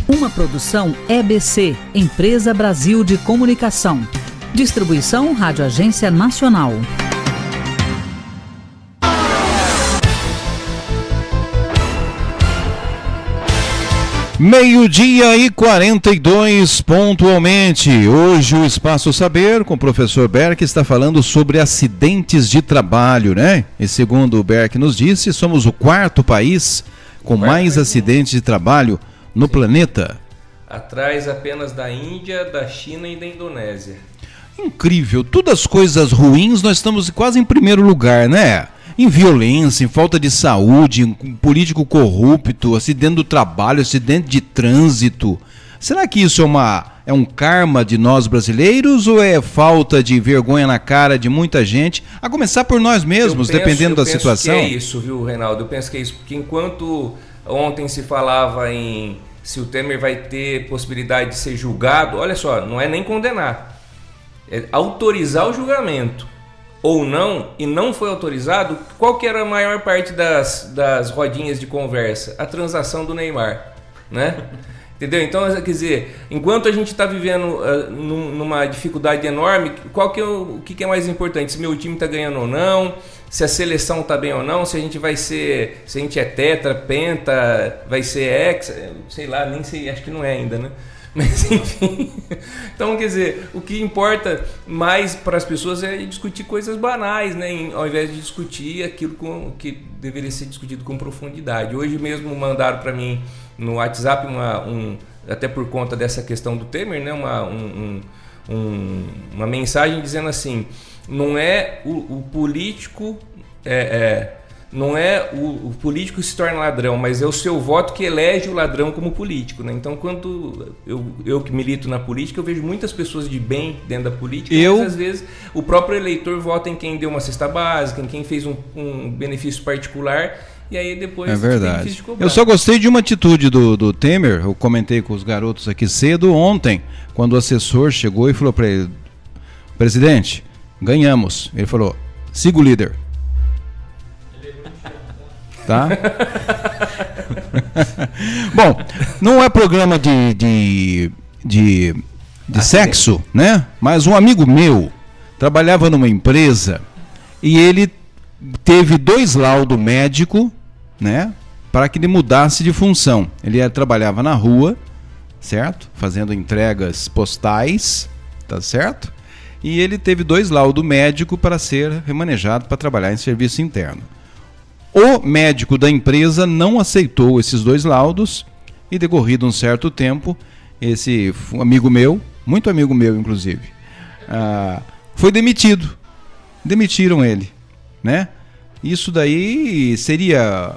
Uma produção EBC, Empresa Brasil de Comunicação. Distribuição Rádio Agência Nacional. Meio-dia e 42 pontualmente. Hoje o Espaço Saber com o professor Berck está falando sobre acidentes de trabalho, né? E segundo o Berck nos disse, somos o quarto país com mais acidentes de trabalho no planeta. Atrás apenas da Índia, da China e da Indonésia. Incrível, todas as coisas ruins nós estamos quase em primeiro lugar, né? Em violência, em falta de saúde, em político corrupto, acidente do trabalho, acidente de trânsito. Será que isso é um karma de nós brasileiros ou é falta de vergonha na cara de muita gente? A começar por nós mesmos, dependendo da situação. Eu penso que é isso, viu, Reinaldo? Eu penso que é isso, porque enquanto ontem se falava em se o Temer vai ter possibilidade de ser julgado, olha só, não é nem condenar, é autorizar o julgamento. Ou não, e não foi autorizado, qual que era a maior parte das rodinhas de conversa? A transação do Neymar, né? Entendeu? Então, quer dizer, enquanto a gente está vivendo numa dificuldade enorme, o que é mais importante? Se meu time está ganhando ou não, se a seleção está bem ou não, se a gente vai ser, se a gente é tetra, penta, vai ser hexa, sei lá, nem sei, acho que não é ainda, né? Mas enfim, então quer dizer, o que importa mais para as pessoas é discutir coisas banais, né? Ao invés de discutir aquilo que deveria ser discutido com profundidade. Hoje mesmo mandaram para mim no WhatsApp, até por conta dessa questão do Temer, né? Uma mensagem dizendo assim, não é o político... Não é o político que se torna ladrão, mas é o seu voto que elege o ladrão como político, né? Então, quando eu que milito na política, eu vejo muitas pessoas de bem dentro da política, mas às vezes o próprio eleitor vota em quem deu uma cesta básica, em quem fez um benefício particular, e aí depois é verdade. de cobrar. Eu só gostei de uma atitude do Temer, eu comentei com os garotos aqui cedo ontem, quando o assessor chegou e falou para ele, presidente, ganhamos. Ele falou, siga o líder. Tá? Bom, não é programa de sexo, né? Mas um amigo meu trabalhava numa empresa e ele teve 2 laudos médicos, né? Para que ele mudasse de função. Ele trabalhava na rua, certo? Fazendo entregas postais, tá certo? E ele teve 2 laudos médicos para ser remanejado para trabalhar em serviço interno. O médico da empresa não aceitou esses 2 laudos e, decorrido um certo tempo, esse amigo meu, muito amigo meu inclusive, foi demitido. Demitiram ele, né? Isso daí seria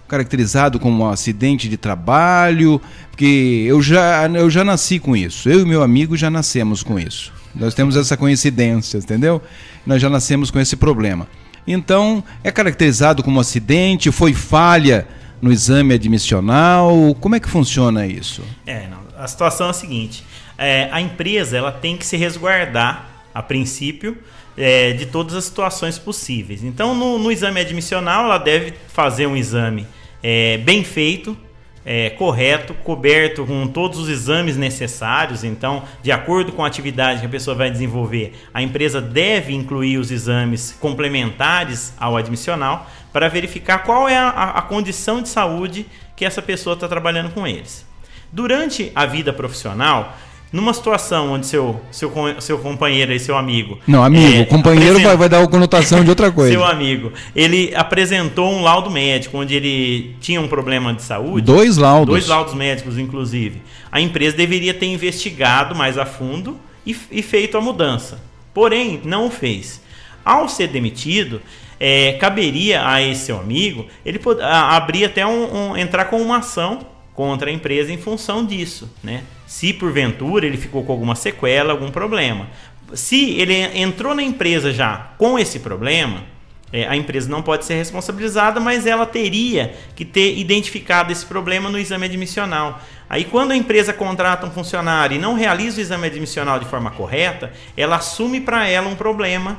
caracterizado como um acidente de trabalho, porque eu já nasci com isso. Eu e meu amigo já nascemos com isso. Nós temos essa coincidência, entendeu? Nós já nascemos com esse problema. Então, é caracterizado como acidente, foi falha no exame admissional? Como é que funciona isso? A situação é a seguinte, a empresa ela tem que se resguardar, a princípio, de todas as situações possíveis. Então, no exame admissional, ela deve fazer um exame bem feito, correto, coberto com todos os exames necessários. Então, de acordo com a atividade que a pessoa vai desenvolver, a empresa deve incluir os exames complementares ao admissional para verificar qual é a condição de saúde que essa pessoa está trabalhando com eles. Durante a vida profissional, numa situação onde seu companheiro e seu amigo... Não, amigo, companheiro vai dar a conotação de outra coisa. Seu amigo, ele apresentou um laudo médico onde ele tinha um problema de saúde. 2 laudos. 2 laudos médicos, inclusive. A empresa deveria ter investigado mais a fundo e feito a mudança. Porém, não o fez. Ao ser demitido, caberia a esse seu amigo, ele abrir até entrar com uma ação contra a empresa em função disso, né? Se porventura ele ficou com alguma sequela, algum problema. Se ele entrou na empresa já com esse problema, a empresa não pode ser responsabilizada, mas ela teria que ter identificado esse problema no exame admissional. Aí, quando a empresa contrata um funcionário e não realiza o exame admissional de forma correta, ela assume para ela um problema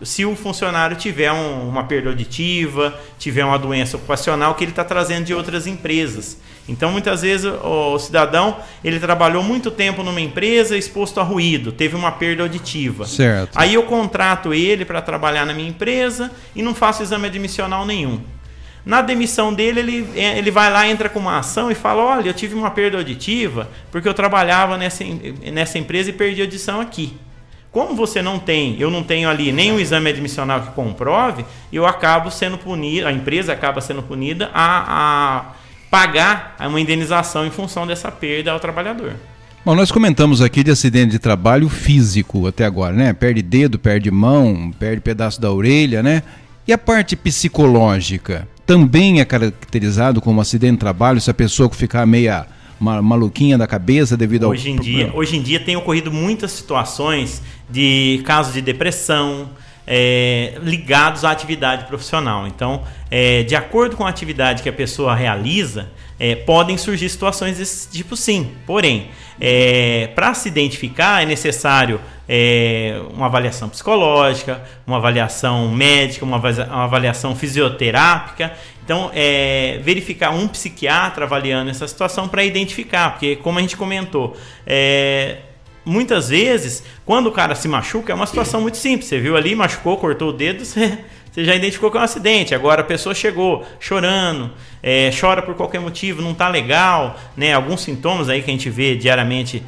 se o funcionário tiver uma perda auditiva, tiver uma doença ocupacional que ele está trazendo de outras empresas. Então, muitas vezes, o cidadão ele trabalhou muito tempo numa empresa exposto a ruído, teve uma perda auditiva. Certo. Aí eu contrato ele para trabalhar na minha empresa e não faço exame admissional nenhum. Na demissão dele, ele vai lá, entra com uma ação e fala: olha, eu tive uma perda auditiva porque eu trabalhava nessa empresa e perdi a audição aqui. Como eu não tenho ali nenhum exame admissional que comprove, eu acabo sendo punido, a empresa acaba sendo punida a pagar uma indenização em função dessa perda ao trabalhador. Bom, nós comentamos aqui de acidente de trabalho físico até agora, né? Perde dedo, perde mão, perde pedaço da orelha, né? E a parte psicológica também é caracterizado como acidente de trabalho se a pessoa ficar meia maluquinha da cabeça devido ao... Hoje em dia tem ocorrido muitas situações de casos de depressão ligados à atividade profissional. Então, de acordo com a atividade que a pessoa realiza, podem surgir situações desse tipo, sim. Porém, para se identificar é necessário uma avaliação psicológica, uma avaliação médica, uma avaliação fisioterápica. Então, verificar um psiquiatra avaliando essa situação para identificar, porque, como a gente comentou, muitas vezes, quando o cara se machuca, é uma situação muito simples. Você viu ali, machucou, cortou o dedo, você já identificou que é um acidente. Agora a pessoa chegou chorando, chora por qualquer motivo, não está legal, né? Alguns sintomas aí que a gente vê diariamente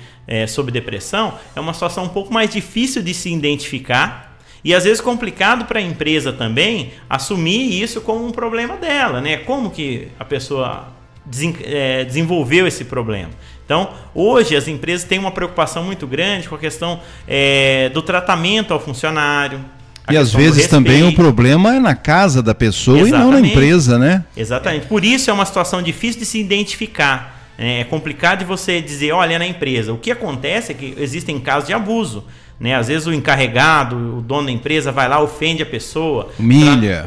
sobre depressão, é uma situação um pouco mais difícil de se identificar. E às vezes complicado para a empresa também assumir isso como um problema dela, né? Como que a pessoa desenvolveu esse problema. Então, hoje as empresas têm uma preocupação muito grande com a questão do tratamento ao funcionário. E às vezes também o problema é na casa da pessoa. Exatamente. E não na empresa, né? Exatamente. Por isso é uma situação difícil de se identificar. É complicado de você dizer, olha, é na empresa. O que acontece é que existem casos de abuso. Né? Às vezes o encarregado, o dono da empresa vai lá, ofende a pessoa. Humilha.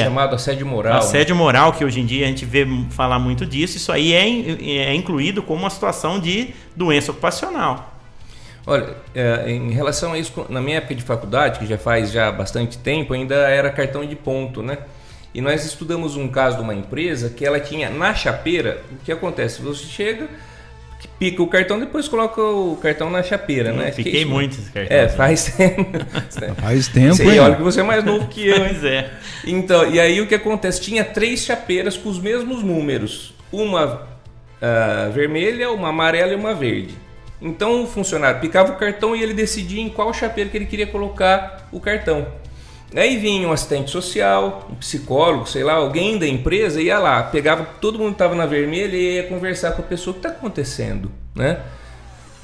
É chamado assédio moral. Assédio moral, que hoje em dia a gente vê falar muito disso. Isso aí é incluído como uma situação de doença ocupacional. Olha, em relação a isso, na minha época de faculdade, que já faz bastante tempo, ainda era cartão de ponto, né? E nós estudamos um caso de uma empresa que ela tinha na chapeira. O que acontece? Você chega, pica o cartão, depois coloca o cartão na chapeira, né? Fiquei muito esse cartão. Faz tempo. Faz tempo, hein? Olha que você é mais novo que eu. Pois é. Então, e aí o que acontece? Tinha 3 chapeiras com os mesmos números. Uma vermelha, uma amarela e uma verde. Então o funcionário picava o cartão e ele decidia em qual chapeira que ele queria colocar o cartão. Aí vinha um assistente social, um psicólogo, sei lá, alguém da empresa ia lá, pegava, todo mundo estava na vermelha e ia conversar com a pessoa: o que está acontecendo, né?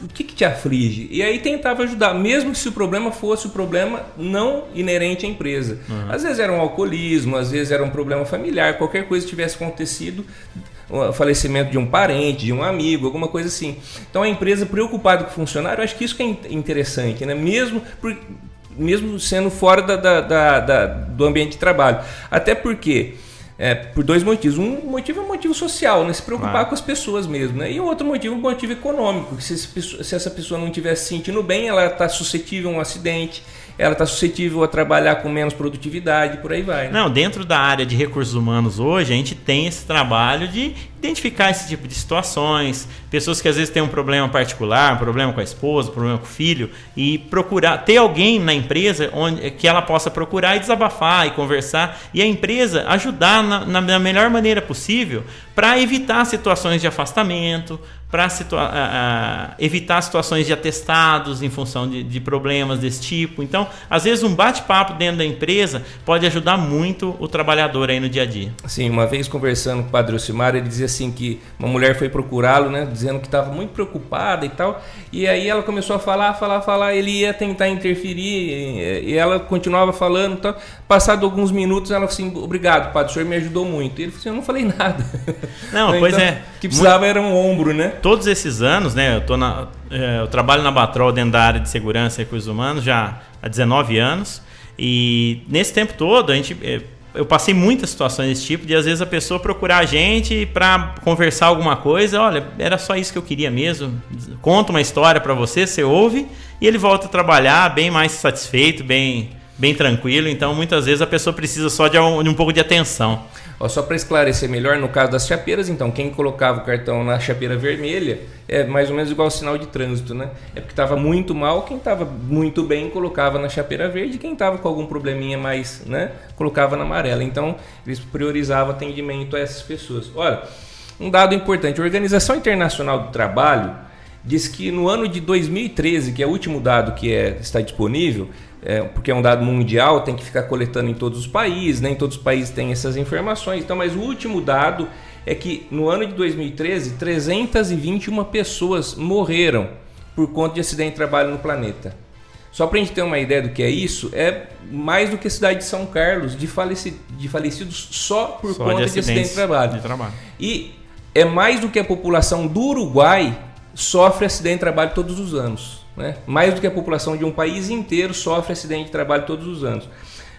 O que te aflige? E aí tentava ajudar, mesmo que se o problema fosse o problema não inerente à empresa. Às vezes era um alcoolismo, às vezes era um problema familiar, qualquer coisa que tivesse acontecido, o falecimento de um parente, de um amigo, alguma coisa assim. Então a empresa preocupada com o funcionário, eu acho que isso que é interessante, né? Mesmo sendo fora do ambiente de trabalho. Até porque, por 2 motivos. Um motivo é um motivo social, né? Se preocupar com as pessoas mesmo, né? E o outro motivo é um motivo econômico. Se essa pessoa não estiver se sentindo bem, ela está suscetível a um acidente, ela está suscetível a trabalhar com menos produtividade, por aí vai. Né? Não, dentro da área de recursos humanos hoje, a gente tem esse trabalho de identificar esse tipo de situações, pessoas que às vezes têm um problema particular, um problema com a esposa, um problema com o filho, e procurar ter alguém na empresa que ela possa procurar e desabafar e conversar, e a empresa ajudar na melhor maneira possível para evitar situações de afastamento, para evitar situações de atestados em função de problemas desse tipo. Então, às vezes um bate-papo dentro da empresa pode ajudar muito o trabalhador aí no dia a dia. Sim, uma vez conversando com o Padre Ocimar, ele dizia assim que uma mulher foi procurá-lo, né, dizendo que estava muito preocupada e tal, e aí ela começou a falar, ele ia tentar interferir e ela continuava falando, tal. Passado alguns minutos ela falou assim: obrigado, padre, o senhor me ajudou muito. E ele falou assim: eu não falei nada. Não, pois então, é. O que precisava era um ombro, né? Todos esses anos, né? Eu trabalho na Batrol dentro da área de segurança e recursos humanos já há 19 anos. E nesse tempo todo, eu passei muitas situações desse tipo, de às vezes a pessoa procurar a gente para conversar alguma coisa. Olha, era só isso que eu queria mesmo. Conta uma história para você ouve e ele volta a trabalhar bem mais satisfeito, bem tranquilo. Então, muitas vezes a pessoa precisa só de um pouco de atenção. Só para esclarecer melhor, no caso das chapeiras, então, quem colocava o cartão na chapeira vermelha é mais ou menos igual ao sinal de trânsito, né? É porque estava muito mal, quem estava muito bem colocava na chapeira verde, quem estava com algum probleminha mais, né, colocava na amarela. Então, eles priorizavam atendimento a essas pessoas. Olha, um dado importante, a Organização Internacional do Trabalho diz que no ano de 2013, que é o último dado que está disponível, porque é um dado mundial, tem que ficar coletando em todos os países, nem todos os países têm essas informações. Então, mas o último dado é que no ano de 2013, 321 pessoas morreram por conta de acidente de trabalho no planeta. Só para a gente ter uma ideia do que é isso, é mais do que a cidade de São Carlos de falecidos só por conta de acidente de trabalho. E é mais do que a população do Uruguai sofre acidente de trabalho todos os anos. Né? Mais do que a população de um país inteiro sofre acidente de trabalho todos os anos.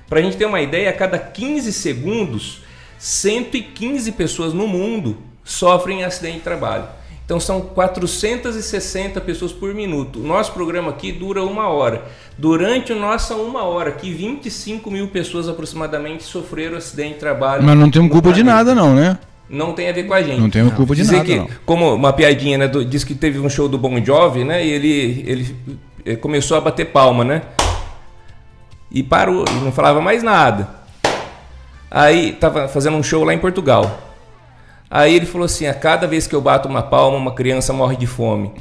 Para a gente ter uma ideia, a cada 15 segundos, 115 pessoas no mundo sofrem acidente de trabalho. Então são 460 pessoas por minuto. O nosso programa aqui dura 1 hora. Durante a nossa 1 hora aqui, 25 mil pessoas aproximadamente sofreram acidente de trabalho. Mas não temos culpa de nada não, né? Não tem a ver com a gente. Não tem culpa de nada, que, não. Como uma piadinha, né? Diz que teve um show do Bon Jovi, né? E ele começou a bater palma, né? E parou, não falava mais nada. Aí tava fazendo um show lá em Portugal. Aí ele falou assim: a cada vez que eu bato uma palma, uma criança morre de fome.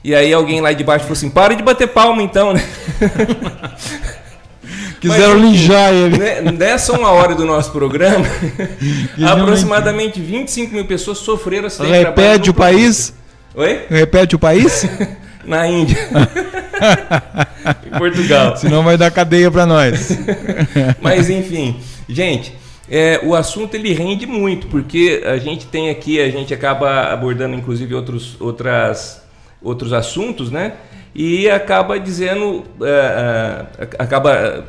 E aí alguém lá de baixo falou assim: para de bater palma então, né? Quiseram linjar ele. Nessa 1 hora do nosso programa, aproximadamente 25 mil pessoas sofreram acidente de trabalho. Repete o país? Oi? Repete o país? Na Índia. Em Portugal. Senão vai dar cadeia para nós. Mas enfim, gente, o assunto ele rende muito, porque a gente tem aqui, a gente acaba abordando inclusive outros assuntos, né? E acaba dizendo,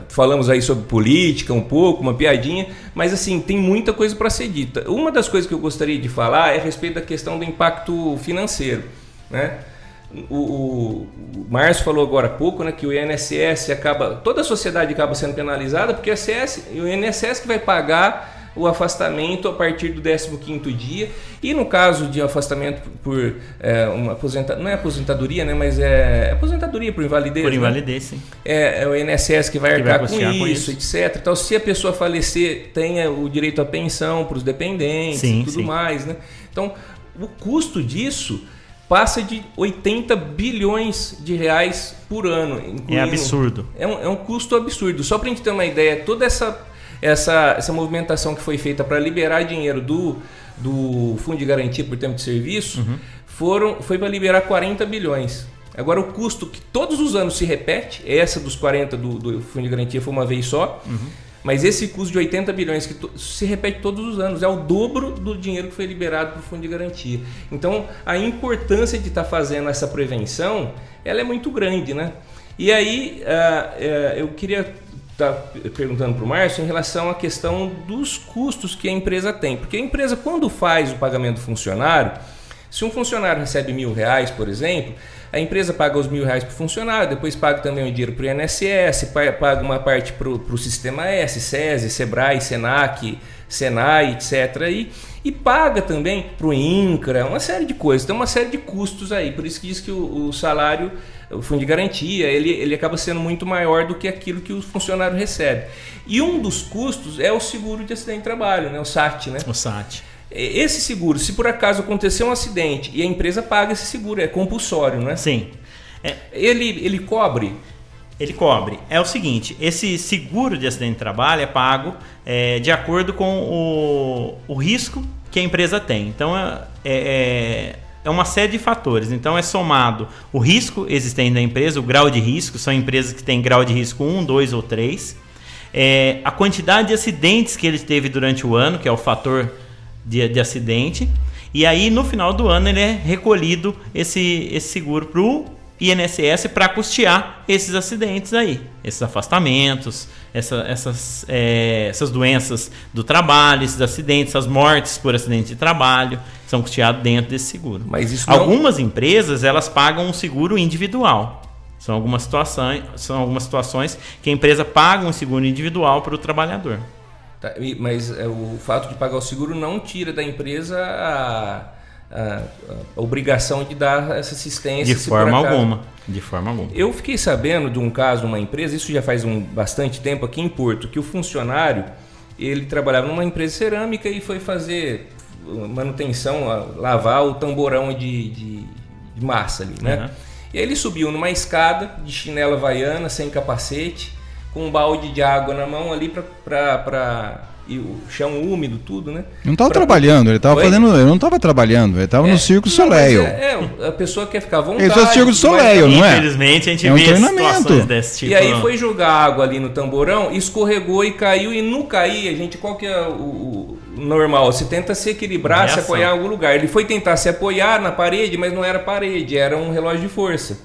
falamos aí sobre política um pouco, uma piadinha, mas assim, tem muita coisa para ser dita. Uma das coisas que eu gostaria de falar é a respeito da questão do impacto financeiro, né? O Márcio falou agora há pouco, né, que o INSS toda a sociedade acaba sendo penalizada, porque o INSS que vai pagar o afastamento a partir do 15º dia, e no caso de afastamento por não é aposentadoria, né, mas é aposentadoria por invalidez. Por invalidez, sim. É o INSS que vai arcar com isso, etc. Então, se a pessoa falecer, tenha o direito à pensão para os dependentes e tudo mais, né? Então, o custo disso passa de 80 bilhões de reais por ano. É absurdo. É um custo absurdo. Só para a gente ter uma ideia, toda essa movimentação que foi feita para liberar dinheiro do Fundo de Garantia por Tempo de Serviço, foi para liberar 40 bilhões. Agora, o custo que todos os anos se repete, essa dos 40 do Fundo de Garantia foi uma vez só, mas esse custo de 80 bilhões que se repete todos os anos, é o dobro do dinheiro que foi liberado para o Fundo de Garantia. Então, a importância de estar fazendo essa prevenção, ela é muito grande, né? E aí, eu queria estar perguntando para o Márcio em relação à questão dos custos que a empresa tem. Porque a empresa, quando faz o pagamento do funcionário, se um funcionário recebe R$1.000, por exemplo, a empresa paga os R$1.000 para o funcionário, depois paga também o dinheiro para o INSS, paga uma parte para o Sistema S, SESI, Sebrae, Senac, Senai, etc. E paga também para o INCRA, uma série de coisas. Tem uma série de custos aí, por isso que diz que o salário, o fundo de garantia, ele acaba sendo muito maior do que aquilo que o funcionário recebe. E um dos custos é o seguro de acidente de trabalho, né? O SAT, né? O SAT. Esse seguro, se por acaso acontecer um acidente e a empresa paga esse seguro, é compulsório, né? Sim. Ele cobre? Ele cobre. É o seguinte, esse seguro de acidente de trabalho é pago de acordo com o risco que a empresa tem. Então, é uma série de fatores. Então, é somado o risco existente da empresa, o grau de risco, são empresas que têm grau de risco 1, 2 ou 3. A quantidade de acidentes que ele teve durante o ano, que é o fator de acidente. E aí, no final do ano, ele é recolhido esse seguro para o INSS para custear esses acidentes aí, esses afastamentos, essas doenças do trabalho, esses acidentes, essas mortes por acidente de trabalho, são custeados dentro desse seguro. Mas isso algumas empresas, elas pagam um seguro individual. São algumas situações que a empresa paga um seguro individual para o trabalhador. Tá, mas o fato de pagar o seguro não tira da empresa a obrigação de dar essa assistência. De forma alguma. Eu fiquei sabendo de um caso de uma empresa, isso já faz bastante tempo aqui em Porto, que o funcionário, ele trabalhava numa empresa cerâmica e foi fazer manutenção, lavar o tamborão de massa ali, né? Uhum. E aí ele subiu numa escada de chinela havaiana, sem capacete, com um balde de água na mão ali e o chão úmido, tudo, né? Não estava trabalhando, ele estava fazendo. Ele não estava trabalhando, ele estava no Circo Soleil. A pessoa quer ficar à vontade. Ele faz o Circo Soleil, não é? Infelizmente a gente vê situações desse tipo. E aí foi jogar água ali no tamborão, escorregou e caiu, e não caía, gente. Qual que é o normal? Você tenta se equilibrar, se apoiar em algum lugar. Ele foi tentar se apoiar na parede, mas não era parede, era um relógio de força.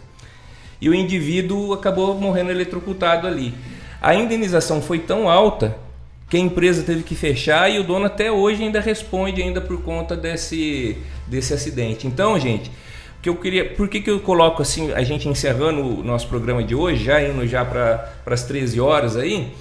E o indivíduo acabou morrendo eletrocutado ali. A indenização foi tão alta que a empresa teve que fechar e o dono até hoje ainda responde ainda por conta desse acidente. Então, gente, por que eu coloco assim, a gente encerrando o nosso programa de hoje, indo para as 13 horas aí,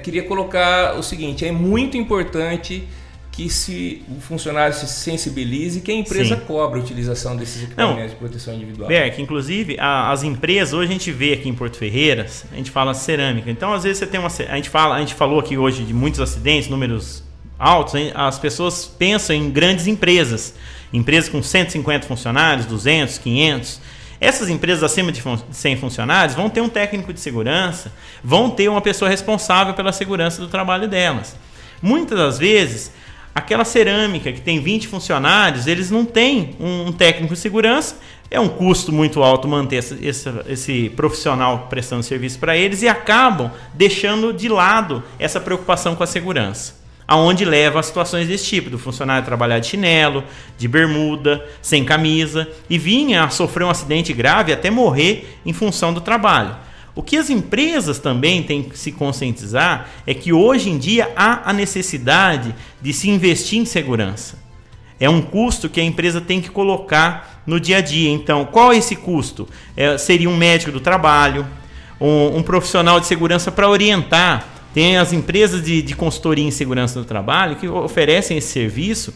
queria colocar o seguinte: é muito importante que o funcionário se sensibilize e que a empresa cobre a utilização desses equipamentos de proteção individual. Berk, inclusive, as empresas, hoje a gente vê aqui em Porto Ferreira, a gente fala cerâmica. Então, às vezes, você tem a gente falou aqui hoje de muitos acidentes, números altos, hein? As pessoas pensam em grandes empresas com 150 funcionários, 200, 500. Essas empresas acima de 100 funcionários vão ter um técnico de segurança, vão ter uma pessoa responsável pela segurança do trabalho delas. Muitas das vezes, aquela cerâmica que tem 20 funcionários, eles não têm um técnico de segurança, é um custo muito alto manter esse profissional prestando serviço para eles e acabam deixando de lado essa preocupação com a segurança, aonde leva a situações desse tipo, do funcionário trabalhar de chinelo, de bermuda, sem camisa, e vinha a sofrer um acidente grave até morrer em função do trabalho. O que as empresas também têm que se conscientizar é que hoje em dia há a necessidade de se investir em segurança. É um custo que a empresa tem que colocar no dia a dia. Então, qual é esse custo? Seria um médico do trabalho, um profissional de segurança para orientar. Tem as empresas de consultoria em segurança do trabalho que oferecem esse serviço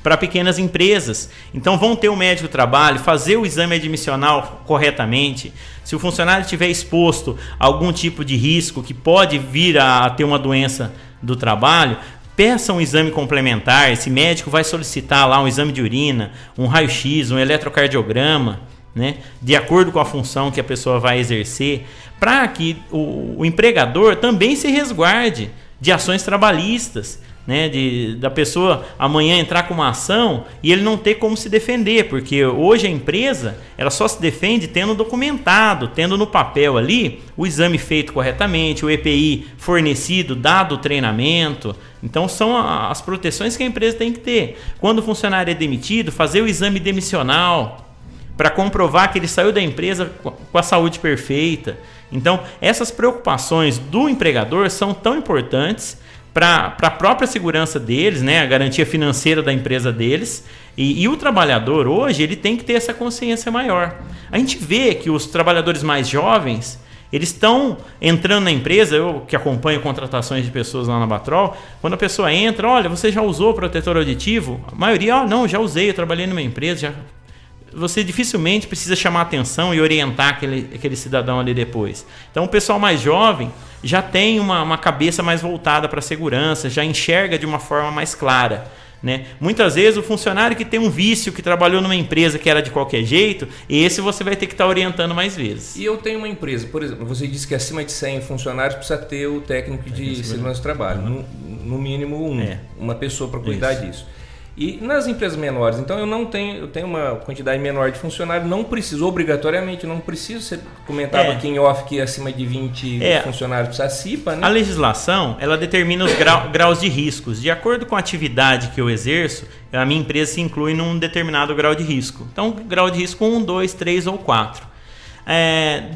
para pequenas empresas. Então vão ter um médico do trabalho, fazer o exame admissional corretamente. Se o funcionário estiver exposto a algum tipo de risco que pode vir a ter uma doença do trabalho, peça um exame complementar. Esse médico vai solicitar lá um exame de urina, um raio-x, um eletrocardiograma, né, de acordo com a função que a pessoa vai exercer, para que o empregador também se resguarde de ações trabalhistas, né, da pessoa amanhã entrar com uma ação e ele não ter como se defender, porque hoje a empresa ela só se defende tendo documentado, tendo no papel ali o exame feito corretamente, o EPI fornecido, dado o treinamento. Então são as proteções que a empresa tem que ter. Quando o funcionário é demitido, fazer o exame demissional para comprovar que ele saiu da empresa com a saúde perfeita. Então essas preocupações do empregador são tão importantes para a própria segurança deles, né, a garantia financeira da empresa deles, e o trabalhador hoje ele tem que ter essa consciência maior. A gente vê que os trabalhadores mais jovens, eles estão entrando na empresa, eu que acompanho contratações de pessoas lá na Batrol, quando a pessoa entra, olha, você já usou protetor auditivo? A maioria, não, já usei, eu trabalhei numa empresa, já... Você dificilmente precisa chamar atenção e orientar aquele cidadão ali depois. Então o pessoal mais jovem já tem uma cabeça mais voltada para a segurança, já enxerga de uma forma mais clara, né? Muitas vezes o funcionário que tem um vício, que trabalhou numa empresa que era de qualquer jeito, esse você vai ter que estar orientando mais vezes. E eu tenho uma empresa, por exemplo, você disse que acima de 100 funcionários precisa ter o técnico de segurança do trabalho, no mínimo uma pessoa para cuidar disso. E nas empresas menores, então eu tenho uma quantidade menor de funcionários, não preciso, obrigatoriamente, não preciso, você comentava aqui em off que acima de 20 funcionários precisa CIPA, né? A legislação, ela determina os graus de riscos. De acordo com a atividade que eu exerço, a minha empresa se inclui num determinado grau de risco. Então, grau de risco 1, 2, 3 ou 4.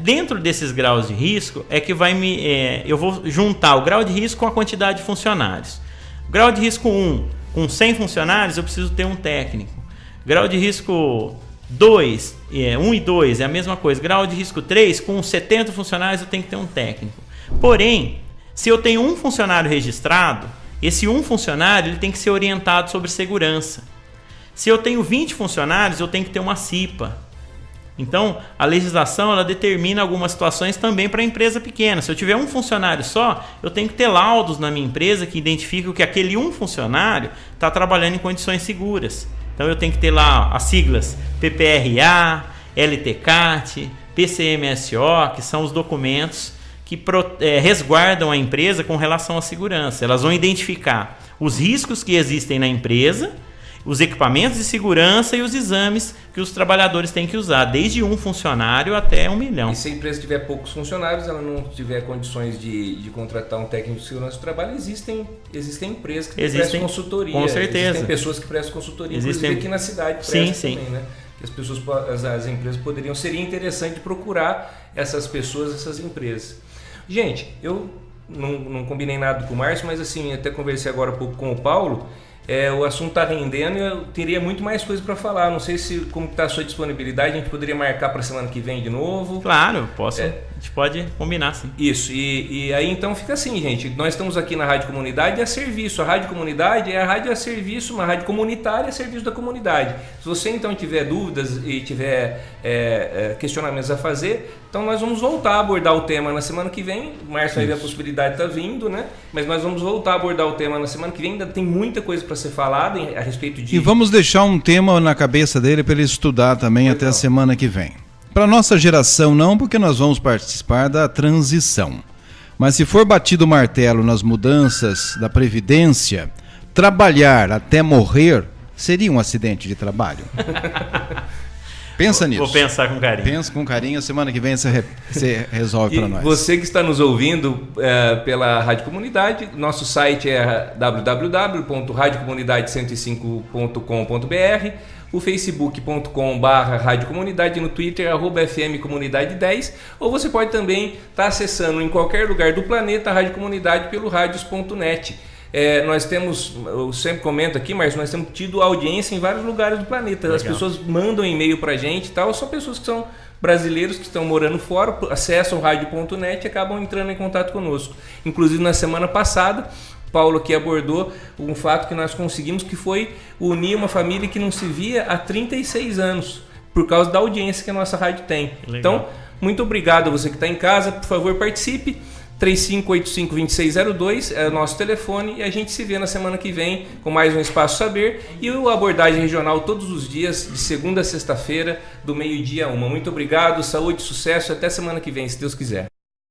Dentro desses graus de risco é que eu vou juntar o grau de risco com a quantidade de funcionários. Grau de risco 1, com 100 funcionários, eu preciso ter um técnico. Grau de risco 2, 1 e 2 é a mesma coisa. Grau de risco 3, com 70 funcionários, eu tenho que ter um técnico. Porém, se eu tenho um funcionário registrado, esse um funcionário ele tem que ser orientado sobre segurança. Se eu tenho 20 funcionários, eu tenho que ter uma CIPA. Então, a legislação ela determina algumas situações também para a empresa pequena. Se eu tiver um funcionário só, eu tenho que ter laudos na minha empresa que identificam que aquele um funcionário está trabalhando em condições seguras. Então, eu tenho que ter lá as siglas PPRA, LTCAT, PCMSO, que são os documentos que resguardam a empresa com relação à segurança. Elas vão identificar os riscos que existem na empresa, os equipamentos de segurança e os exames que os trabalhadores têm que usar, desde um funcionário até 1 milhão. E se a empresa tiver poucos funcionários, ela não tiver condições de contratar um técnico de segurança do trabalho, existem empresas que prestam consultoria. Com certeza. Existem pessoas que prestam consultoria, inclusive aqui na cidade prestam também, né? Que as empresas poderiam, seria interessante procurar essas pessoas, essas empresas. Gente, eu não combinei nada com o Márcio, mas assim, até conversei agora um pouco com o Paulo. O assunto está rendendo e eu teria muito mais coisa para falar. Não sei como está a sua disponibilidade. A gente poderia marcar para a semana que vem de novo. Claro, posso. A gente pode combinar, sim. Isso. E aí então fica assim, gente. Nós estamos aqui na Rádio Comunidade a serviço. A Rádio Comunidade é a rádio a serviço, uma rádio comunitária a serviço da comunidade. Se você então tiver dúvidas e tiver questionamentos a fazer, então nós vamos voltar a abordar o tema na semana que vem. O Márcio vai ver a possibilidade está vindo, né? Mas nós vamos voltar a abordar o tema na semana que vem. Ainda tem muita coisa para ser falada a respeito de... E vamos deixar um tema na cabeça dele para ele estudar também até a semana que vem. Para nossa geração não, porque nós vamos participar da transição. Mas se for batido o martelo nas mudanças da Previdência, trabalhar até morrer seria um acidente de trabalho. Pensa nisso. Vou pensar com carinho. Pensa com carinho, semana que vem você resolve para nós. Você que está nos ouvindo pela Rádio Comunidade, nosso site é www.radiocomunidade105.com.br, o facebook.com/Rádio Comunidade, no Twitter FM Comunidade 10, ou você pode também estar acessando em qualquer lugar do planeta a Rádio Comunidade pelo radios.net. Nós temos, eu sempre comento aqui, mas nós temos tido audiência em vários lugares do planeta. Legal. As pessoas mandam e-mail pra gente e tal, são pessoas que são brasileiros que estão morando fora, acessam o rádio.net e acabam entrando em contato conosco. Inclusive na semana passada, Paulo aqui abordou um fato que nós conseguimos, que foi unir uma família que não se via há 36 anos, por causa da audiência que a nossa rádio tem. Legal. Então, muito obrigado a você que está em casa, por favor participe. 3585-2602 é o nosso telefone e a gente se vê na semana que vem com mais um Espaço Saber e o Abordagem Regional todos os dias, de segunda a sexta-feira, do meio-dia a 1. Muito obrigado, saúde, sucesso e até semana que vem, se Deus quiser.